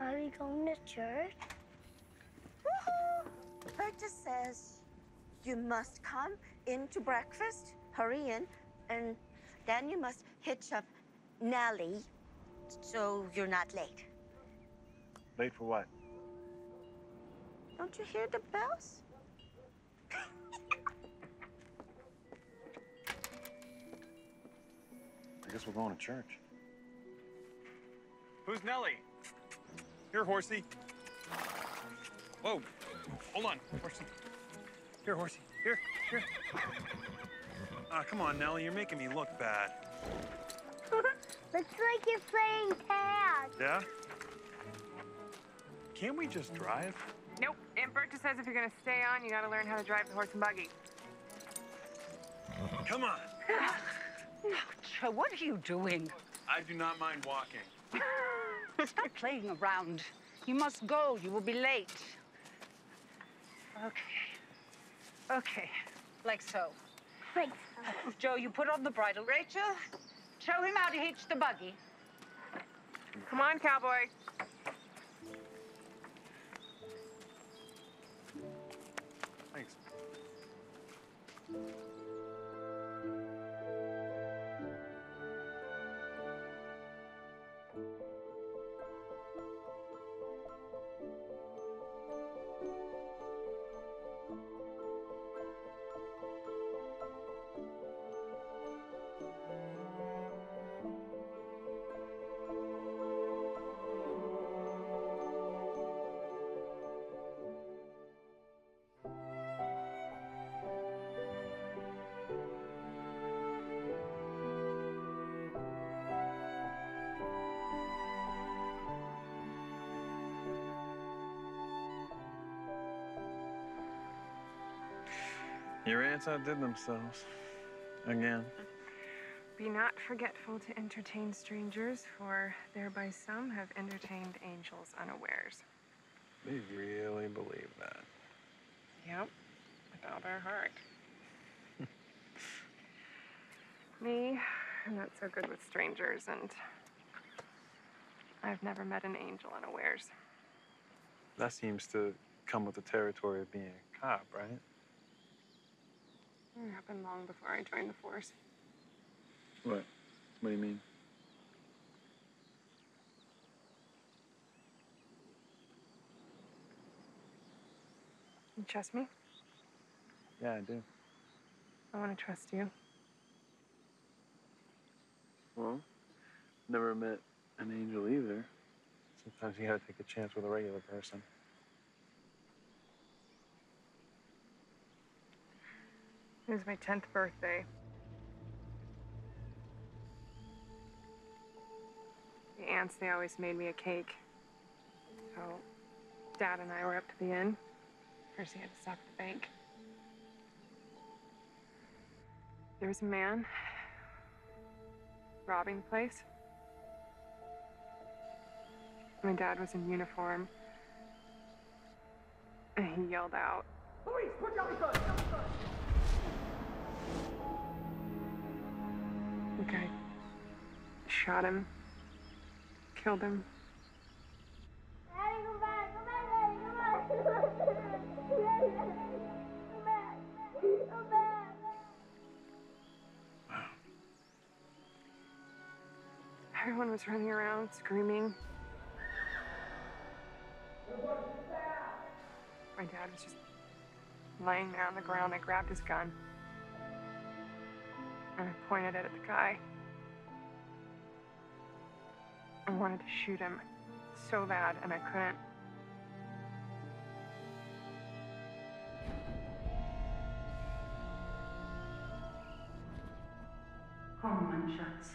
Are we going to church? Woohoo! Berta says you must come in to breakfast, hurry in, and then you must hitch up Nellie so you're not late. Late for what? Don't you hear the bells? I guess we're going to church. Who's Nellie? Here, horsey. Whoa. Hold on, horsey. Here, horsey. Here, here. Come on, Nellie. You're making me look bad. Looks like you're playing tag. Yeah? Can't we just drive? Nope. Aunt Berta says if you're gonna stay on, you gotta learn how to drive the horse and buggy. Come on. Joe, what are you doing? I do not mind walking. Stop playing around. You must go. You will be late. Okay. Okay. Like so. Like Joe, you put on the bridle. Rachel, show him how to hitch the buggy. Come on, cowboy. Thanks. Your aunts outdid themselves. Again. Be not forgetful to entertain strangers, for thereby some have entertained angels unawares. They really believe that. Yep, with all their heart. Me, I'm not so good with strangers, and I've never met an angel unawares. That seems to come with the territory of being a cop, right? It happened long before I joined the force. What? What do you mean? You trust me? Yeah, I do. I want to trust you. Well, never met an angel either. Sometimes you gotta take a chance with a regular person. It was my 10th birthday. The aunts, they always made me a cake. So Dad and I were up to the inn. First, he had to stop at the bank. There was a man robbing the place. My dad was in uniform, and he yelled out, "Police, put down the gun! Down the gun!" The guy shot him, killed him. Daddy, come back! Come back, Daddy! Come back! Come back! Come back! Everyone was running around, screaming. My dad was just laying there on the ground. I grabbed his gun, and I pointed it at the guy. I wanted to shoot him so bad, and I couldn't. Home and shuts.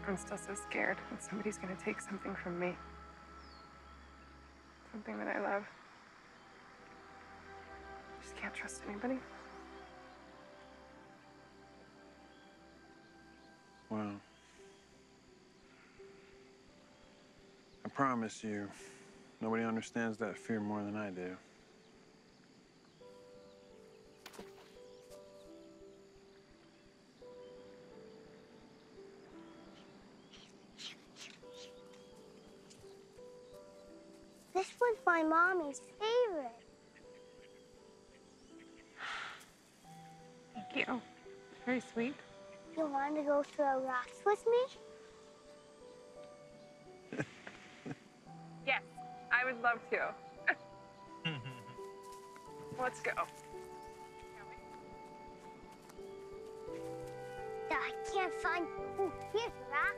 I'm still so scared that somebody's gonna take something from me. Something that I love. Just can't trust anybody. Well, I promise you, nobody understands that fear more than I do. This was my mommy's favorite. Thank you. Very sweet. You want to go throw rocks with me? Yes, I would love to. Let's go. I can't find. Ooh, here's a rock.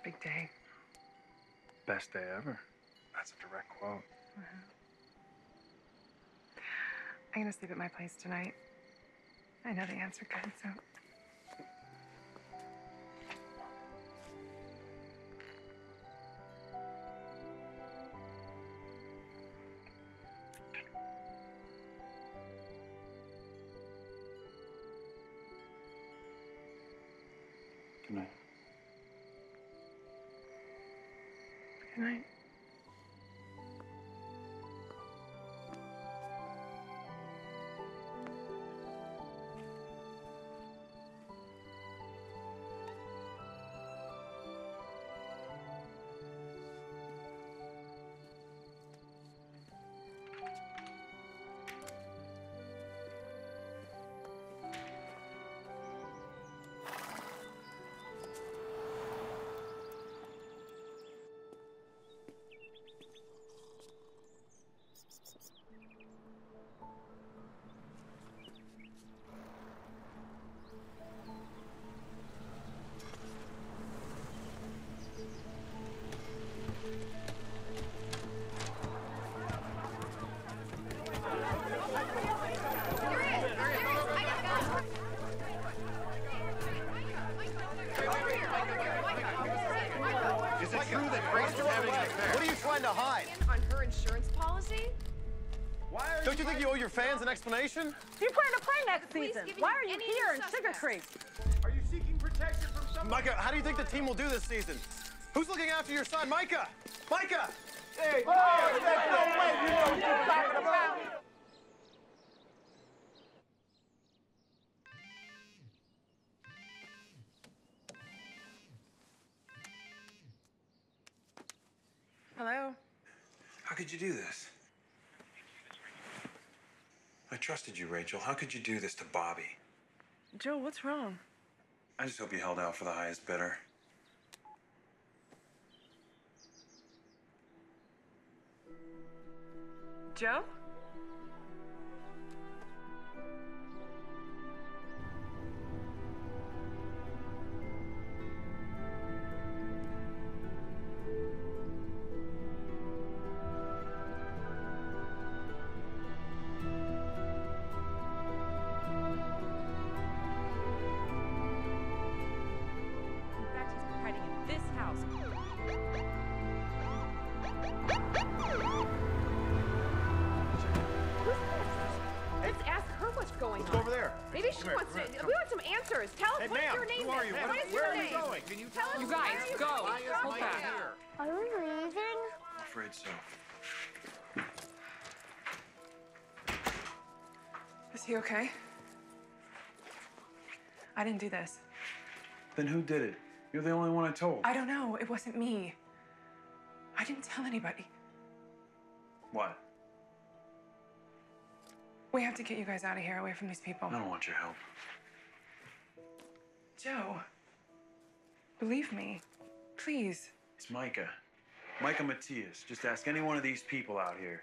Big day. Best day ever. That's a direct quote. I'm gonna sleep at my place tonight. I know the answer good, so. Good night. Good night. Is it true that Grace is having an affair? What are you trying to hide? On her insurance policy? Don't you think you owe your fans an explanation? You plan to play next season. Why are you here in Sugarcreek? Are you seeking protection from someone? Micah, how do you think the team will do this season? Who's looking after your son, Micah? Micah! Hey, there's no way you know what you're talking about. Hello? How could you do this? I trusted you, Rachel. How could you do this to Bobby? Joe, what's wrong? I just hope you held out for the highest bidder. Joe? Let's go over there. Maybe she wants to. We want some answers. Tell us what your name is. What is Where your are name? you going? Can you tell us? You guys, go. Hold back. Are we leaving? I'm afraid so. Is he okay? I didn't do this. Then who did it? You're the only one I told. I don't know. It wasn't me. I didn't tell anybody. What? We have to get you guys out of here, away from these people. I don't want your help. Joe, believe me, please. It's Micah. Micah Matias. Just ask any one of these people out here.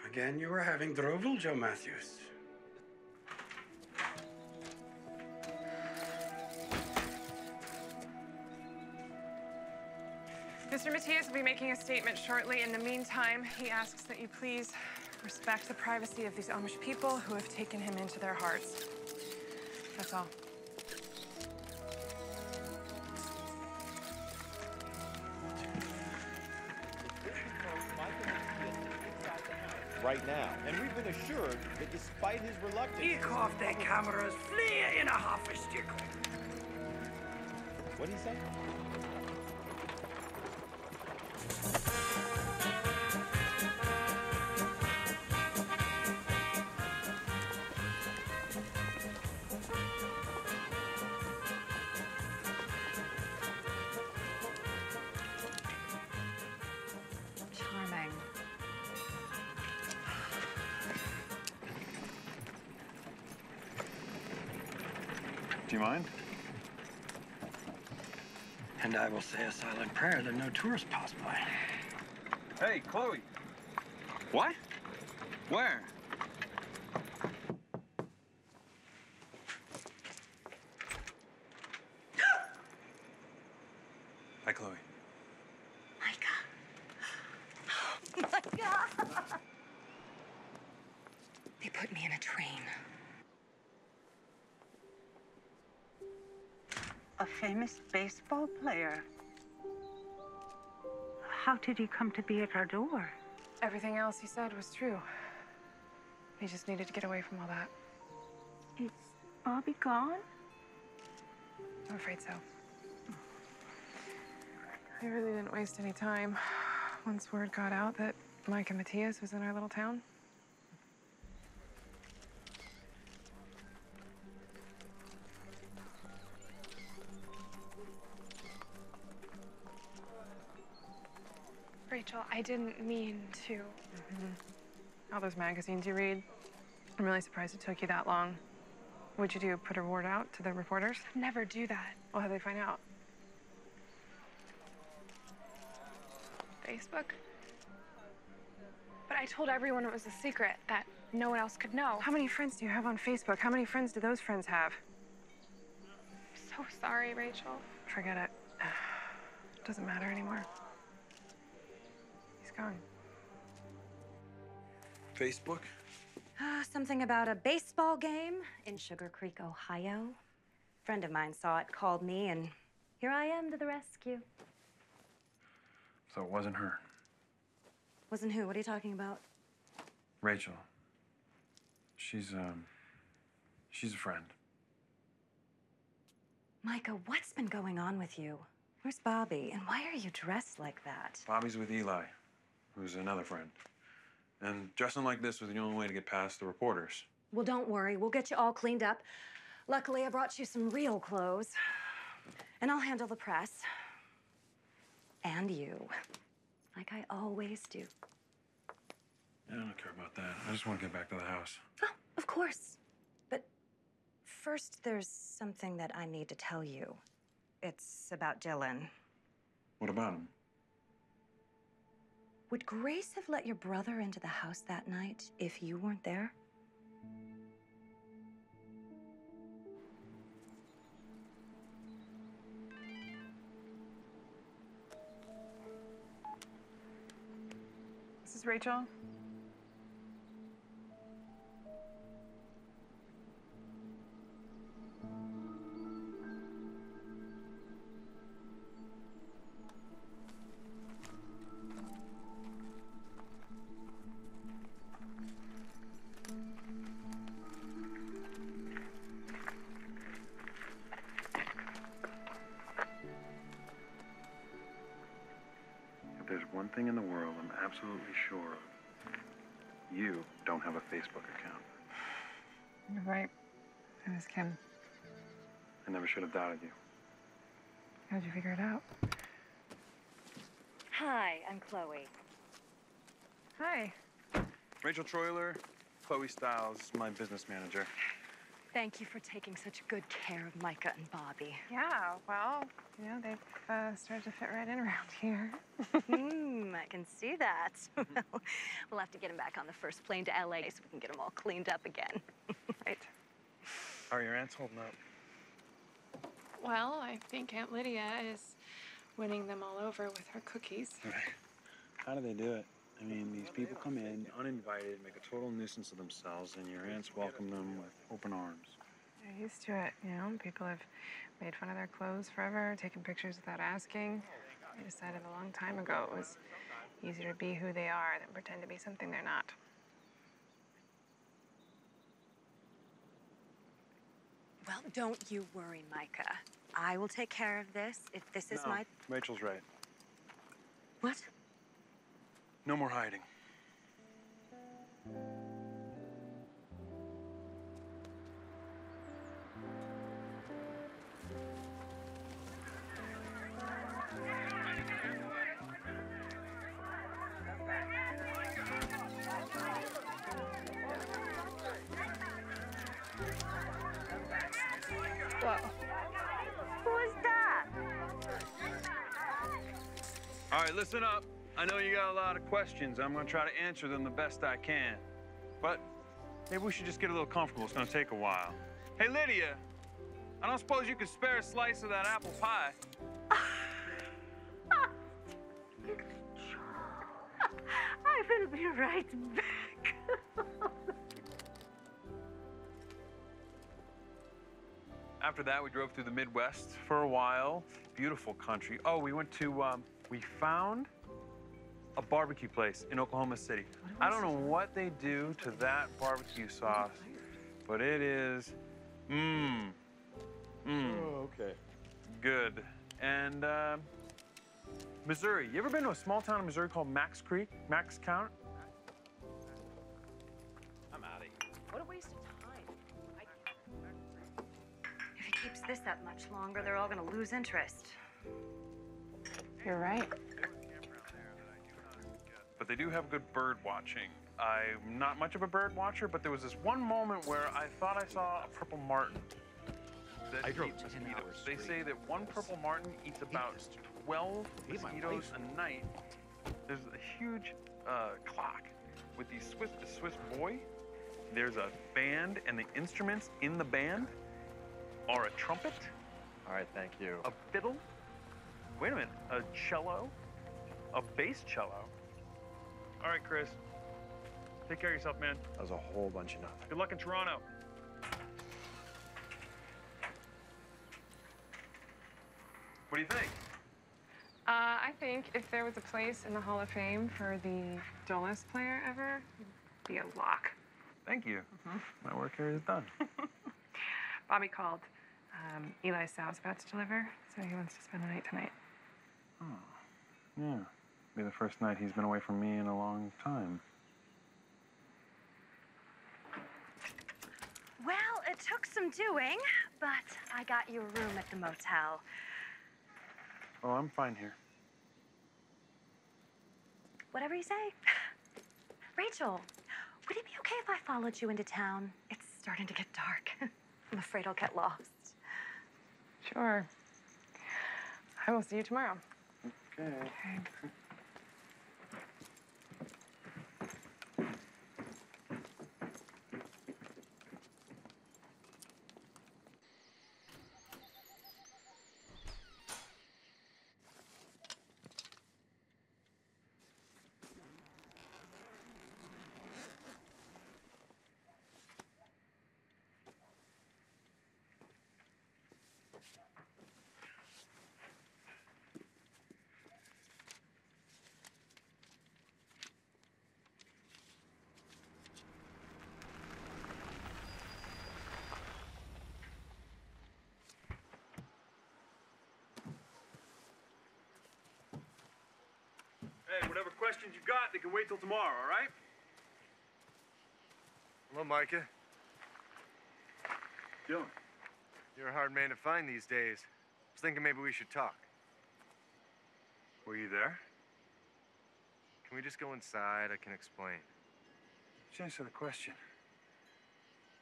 Again, you were having trouble, Joe Matthews. Mr. Matias will be making a statement shortly. In the meantime, he asks that you please respect the privacy of these Amish people who have taken him into their hearts. That's all. Right now, and we've been assured that despite his reluctance... Take off their cameras, flee in a half a stick. What'd he say? Charming. Do you mind? And I will say a silent prayer that no tourists pass by. Hey, Chloe. What? Where? Hi, Chloe. Micah! They put me in a train. A famous baseball player. How did he come to be at our door? Everything else he said was true. He just needed to get away from all that. Is Bobby gone? I'm afraid so. I really didn't waste any time. Once word got out that Micah Matias was in our little town. Rachel, I didn't mean to. All those magazines you read. I'm really surprised it took you that long. What'd you do, put a word out to the reporters? Never do that. Well, how'd they find out? Facebook? But I told everyone it was a secret, that no one else could know. How many friends do you have on Facebook? How many friends do those friends have? So sorry, Rachel. Forget it. It doesn't matter anymore. He's gone. Facebook? Something about a baseball game in Sugarcreek, Ohio. Friend of mine saw it, called me, and here I am to the rescue. So it wasn't her. Wasn't who? What are you talking about? Rachel. She's a friend. Micah, what's been going on with you? Where's Bobby? And why are you dressed like that? Bobby's with Eli, who's another friend. And dressing like this was the only way to get past the reporters. Well, don't worry. We'll get you all cleaned up. Luckily, I brought you some real clothes. And I'll handle the press. And you. like I always do. I don't care about that. I just want to get back to the house. Oh, of course. But first, there's something that I need to tell you. It's about Dylan. What about him? Would Grace have let your brother into the house that night if you weren't there? This is Rachel. If there's one thing in the world I'm absolutely sure of, you don't have a Facebook account. You're right. It was Kim. I never should have doubted you. How'd you figure it out? Hi, I'm Chloe. Hi. Rachel Troiler, Chloe Stiles, my business manager. Thank you for taking such good care of Micah and Bobby. Yeah, well, you know, they've started to fit right in around here. I can see that. Well, we'll have to get him back on the first plane to LA so we can get him all cleaned up again. Right. How are your aunts holding up? Well, I think Aunt Lydia is winning them all over with her cookies. Right. How do they do it? I mean, these people come in uninvited, make a total nuisance of themselves, and your aunts welcome them with open arms. They're used to it, you know? People have made fun of their clothes forever, taken pictures without asking. They decided a long time ago it was easier to be who they are than pretend to be something they're not. Well, don't you worry, Micah. I will take care of this. If this is my... Rachel's right. What? No more hiding. Whoa. Who's that? All right, listen up. I know you got a lot of questions. I'm gonna try to answer them the best I can. But maybe we should just get a little comfortable. It's gonna take a while. Hey, Lydia, I don't suppose you could spare a slice of that apple pie? I will be right back. After that, we drove through the Midwest for a while. Beautiful country. Oh, we went to, we found a barbecue place in Oklahoma City. I don't know what they do to that barbecue sauce, but it is, Oh, okay. good. And, Missouri. You ever been to a small town in Missouri called Max Creek? Max Count? I'm out of here. What a waste of time. If he keeps this up much longer, they're all gonna lose interest. You're right. But they do have good bird watching. I'm not much of a bird watcher, but there was this one moment where I thought I saw a purple martin that I drove eats 10 mosquitoes. hours They straight. say that one purple martin eats about 12 Ate my mosquitoes life. a night. There's a huge clock with the Swiss boy. There's a band, and the instruments in the band are a trumpet, All right, thank you. a fiddle, wait a minute, a cello, a bass cello. All right, Chris. Take care of yourself, man. That was a whole bunch of nothing. Good luck in Toronto. What do you think? I think if there was a place in the Hall of Fame for the dullest player ever, it'd be a lock. Thank you. My work here is done. Bobby called. Eli's sal's about to deliver, so he wants to spend the night tonight. Oh, yeah. Be the first night he's been away from me in a long time. Well, it took some doing, but I got you a room at the motel. Oh, I'm fine here. Whatever you say. Rachel, would it be okay if I followed you into town? It's starting to get dark. I'm afraid I'll get lost. Sure. I will see you tomorrow. Okay. Hey, whatever questions you got, they can wait till tomorrow, all right? Hello, Micah. Dylan. You're a hard man to find these days. I was thinking maybe we should talk. Were you there? Can we just go inside? I can explain. Just answer the question.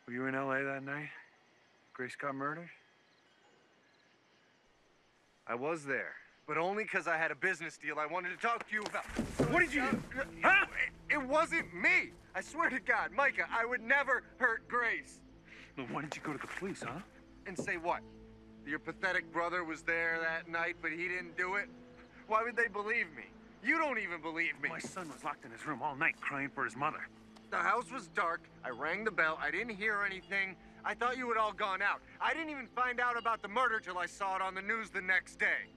Were you in LA that night? Grace got murdered? I was there, but only because I had a business deal I wanted to talk to you about. What did you do? Huh? It wasn't me. I swear to God, Micah, I would never hurt Grace. Well, why didn't you go to the police, huh? And say what? Your pathetic brother was there that night, but he didn't do it? Why would they believe me? You don't even believe me. My son was locked in his room all night crying for his mother. The house was dark. I rang the bell. I didn't hear anything. I thought you had all gone out. I didn't even find out about the murder till I saw it on the news the next day.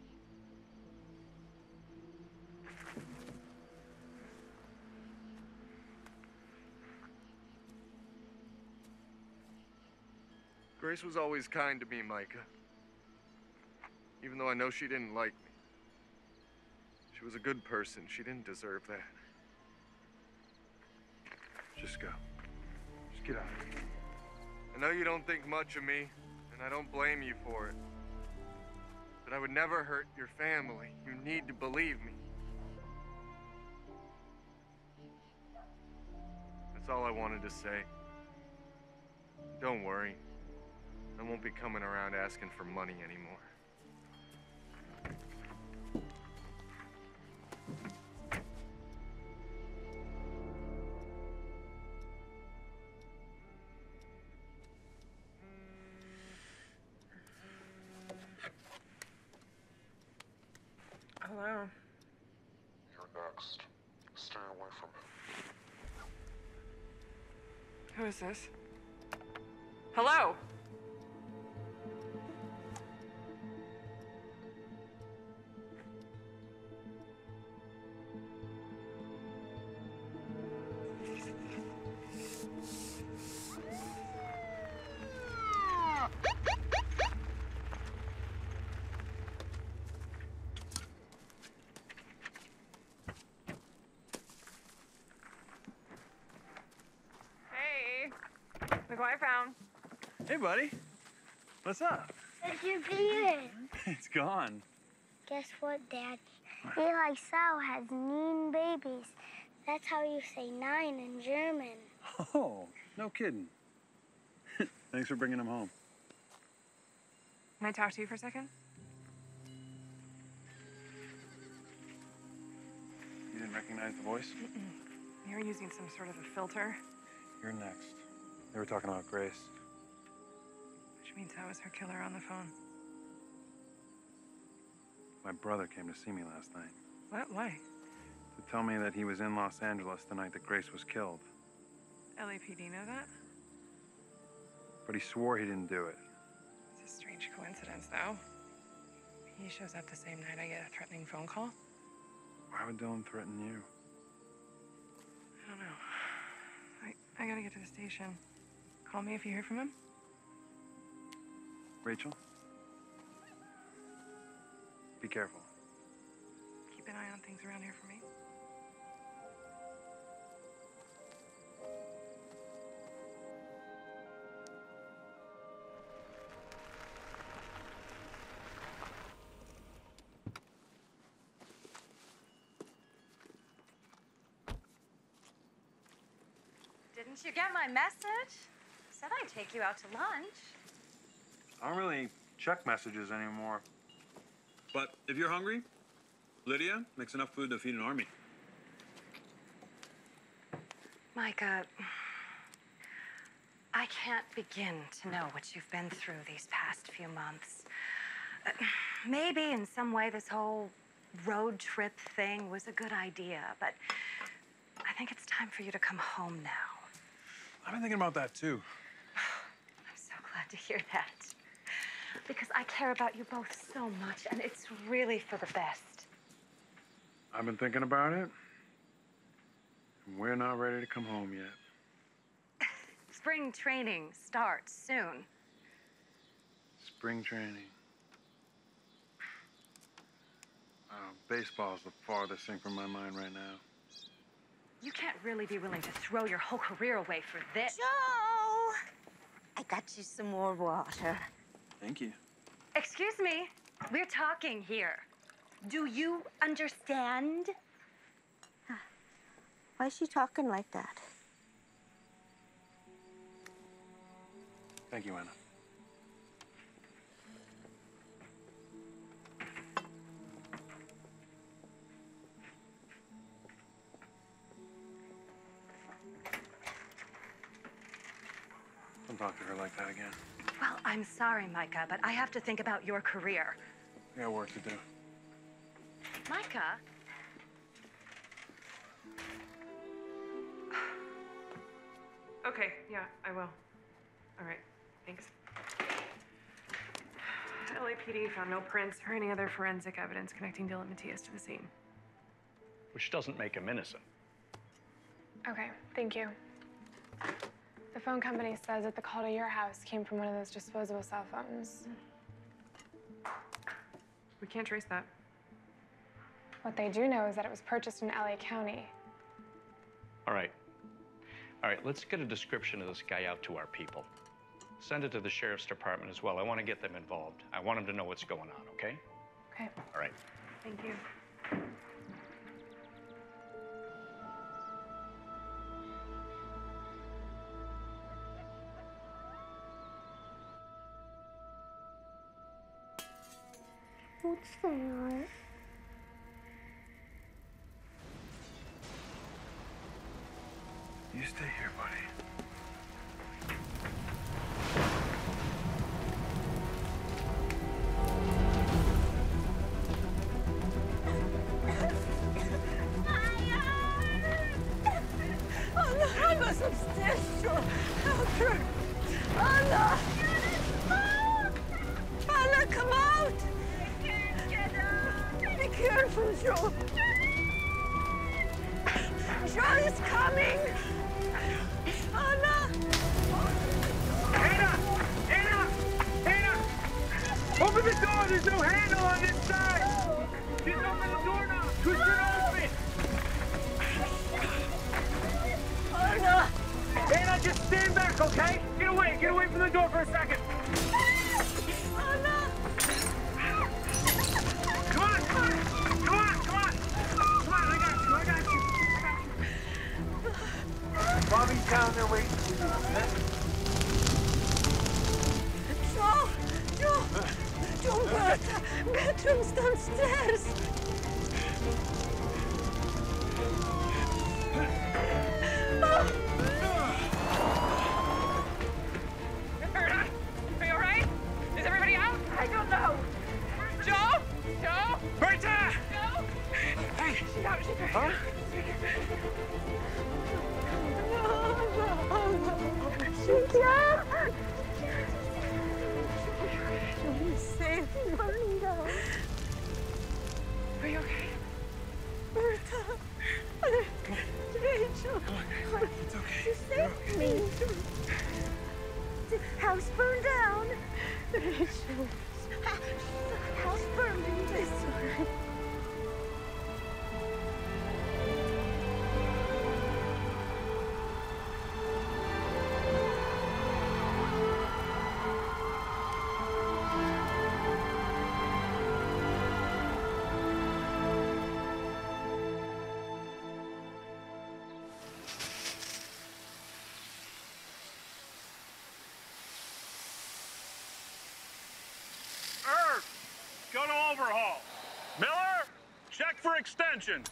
Grace was always kind to me, Micah. Even though I know she didn't like me. She was a good person. She didn't deserve that. Just go. Just get out of here. I know you don't think much of me, and I don't blame you for it. But I would never hurt your family. You need to believe me. That's all I wanted to say. Don't worry. I won't be coming around asking for money anymore. Hello. You're next. Stay away from him. Who is this? Hello? Look what I found. Hey, buddy. What's up? Where'd you get it? It's gone. Guess what, Dad? Eli Sau has 9 babies. That's how you say 9 in German. Oh, no kidding. Thanks for bringing him home. Can I talk to you for a second? You didn't recognize the voice? You're using some sort of a filter. You're next. They were talking about Grace. Which means I was her killer on the phone. My brother came to see me last night. What? Why? To tell me that he was in Los Angeles the night that Grace was killed. LAPD know that? But he swore he didn't do it. It's a strange coincidence, though. He shows up the same night I get a threatening phone call. Why would Dylan threaten you? I don't know. I gotta get to the station. Call me if you hear from him. Rachel? Be careful. Keep an eye on things around here for me. Didn't you get my message? Said I'd take you out to lunch. I don't really check messages anymore. But if you're hungry, Lydia makes enough food to feed an army. Micah, I can't begin to know what you've been through these past few months. Maybe in some way this whole road trip thing was a good idea, but I think it's time for you to come home now. I've been thinking about that too. I'm so glad to hear that. Because I care about you both so much, and it's really for the best. I've been thinking about it. And we're not ready to come home yet. Spring training starts soon. Spring training. Baseball's the farthest thing from my mind right now. You can't really be willing to throw your whole career away for this. Joe! I got you some more water. Thank you. Excuse me. We're talking here. Do you understand? Why is she talking like that? Thank you, Anna. Don't talk to her like that again. Well, I'm sorry, Micah, but I have to think about your career. I got work to do. Micah? Okay, yeah, I will. All right, thanks. LAPD found no prints or any other forensic evidence connecting Dylan Matias to the scene. Which doesn't make him innocent. Okay, thank you. The phone company says that the call to your house came from one of those disposable cell phones. We can't trace that. What they do know is that it was purchased in LA County. All right, let's get a description of this guy out to our people. Send it to the sheriff's department as well. I want to get them involved. I want them to know what's going on, okay? Okay. All right. Thank you. What's that? You stay here, buddy. Anna, I was upstairs, Joe. Help her. Anna! Anna, come out! I can't get out. Be careful, Joe. Joe is coming. Anna! Anna! Open the door! There's no handle on this side! Just open the door now! Push it open! Anna! Anna, just stand back, okay? Get away from the door for a second! Anna! Come on! I got you! Bobby's down there waiting for you, okay? Joe, Bertha! Bedroom's downstairs! Berta, are you all right? Is everybody out? I don't know. Joe? Berta! Joe? Hey! She's out. Huh? Safe, burning down. Are you okay? Bertha. Rachel. It's okay. You saved me. The house burned down. Rachel. The house burned in this one. for extension.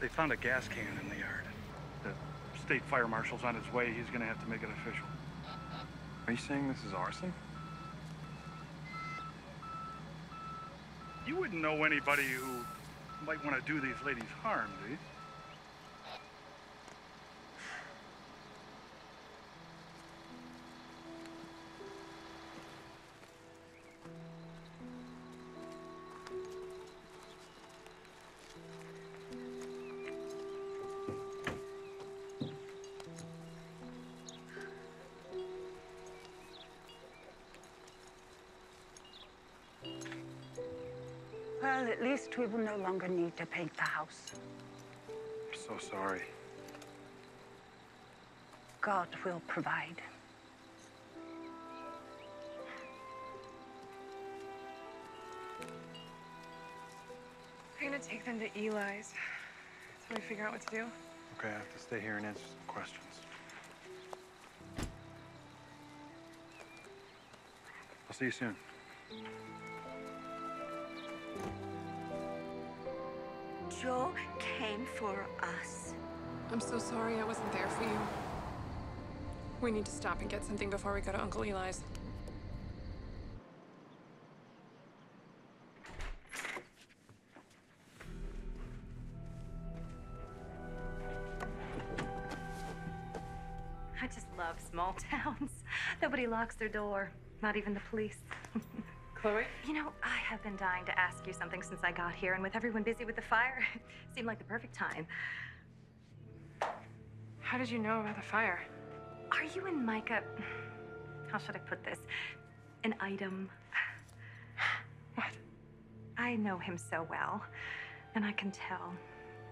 They found a gas can in the yard. The state fire marshal's on his way. He's gonna have to make it official. Are you saying this is arson? You wouldn't know anybody who might want to do these ladies harm, do you? Well, at least we will no longer need to paint the house. I'm so sorry. God will provide. I'm gonna take them to Eli's. So we figure out what to do. Okay, I have to stay here and answer some questions. I'll see you soon. Joe came for us. I'm so sorry I wasn't there for you. We need to stop and get something before we go to Uncle Eli's. I just love small towns. Nobody locks their door, not even the police. Chloe? You know, I have been dying to ask you something since I got here, and with everyone busy with the fire, it seemed like the perfect time. How did you know about the fire? Are you and Micah, how should I put this, an item? What? I know him so well, and I can tell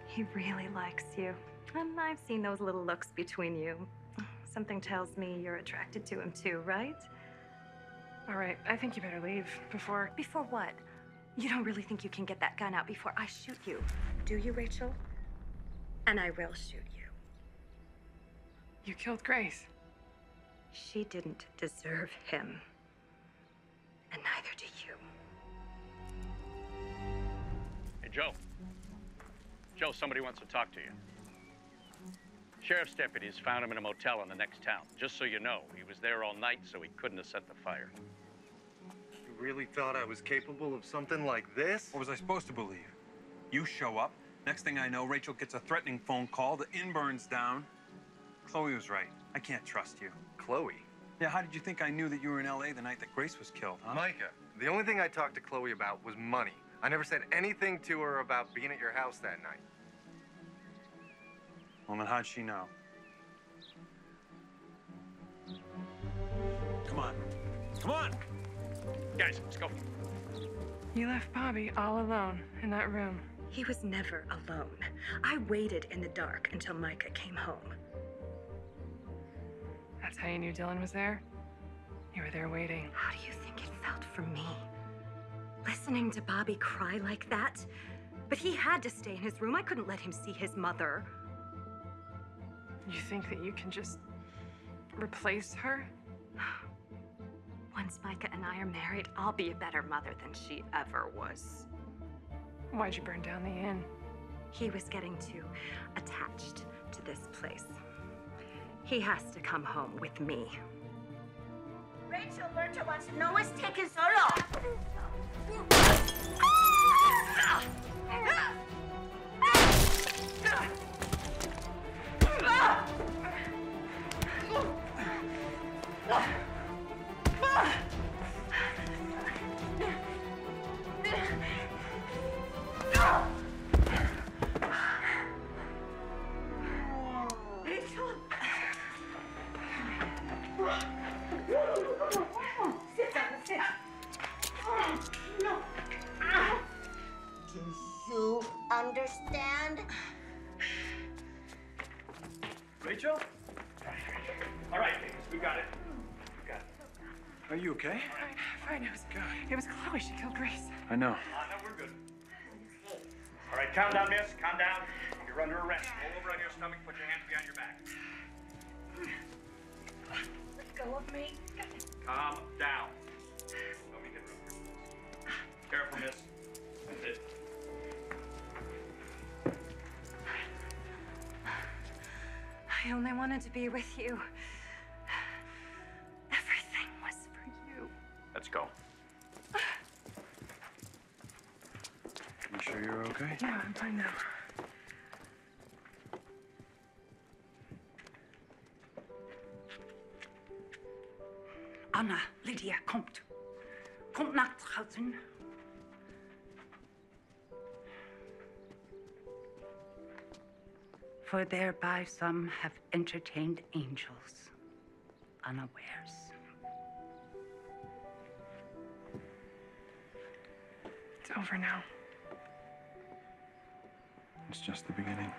he really likes you. And I've seen those little looks between you. Something tells me you're attracted to him too, right? All right, I think you better leave before... Before what? You don't really think you can get that gun out before I shoot you, do you, Rachel? And I will shoot you. You killed Grace. She didn't deserve him. And neither do you. Hey, Joe. Joe, somebody wants to talk to you. Sheriff's deputies found him in a motel in the next town. Just so you know, he was there all night, so he couldn't have set the fire. You really thought I was capable of something like this? What was I supposed to believe? You show up. Next thing I know, Rachel gets a threatening phone call. The inn burns down. Chloe was right. I can't trust you. Chloe? Yeah, how did you think I knew that you were in L.A. the night that Grace was killed, huh? Micah, the only thing I talked to Chloe about was money. I never said anything to her about being at your house that night. Well, then how'd she know? Come on. Come on! Guys, let's go. You left Bobby all alone in that room. He was never alone. I waited in the dark until Micah came home. That's how you knew Dylan was there? You were there waiting. How do you think it felt for me? Listening to Bobby cry like that? But he had to stay in his room. I couldn't let him see his mother. You think that you can just replace her? Once Micah and I are married, I'll be a better mother than she ever was. Why'd you burn down the inn? He was getting too attached to this place. He has to come home with me. Rachel, Berta wants to know what's taking so long. Sit down, sit. Do you understand? Rachel? All right, ladies, we got it. We got it. Are you okay? Fine, it was Chloe. She killed Grace. I know. No, we're good. All right, calm down, miss. Calm down. You're under arrest. Roll over on your stomach. Put your hands behind your back. Let go of me. Calm down. Let me get rid of miss. That's it. I only wanted to be with you. Everything was for you. Let's go. You sure you're okay? Yeah, I'm fine now. Anna, Lydia, kommt. Kommt nach draußen. For thereby some have entertained angels unawares. It's over now. It's just the beginning.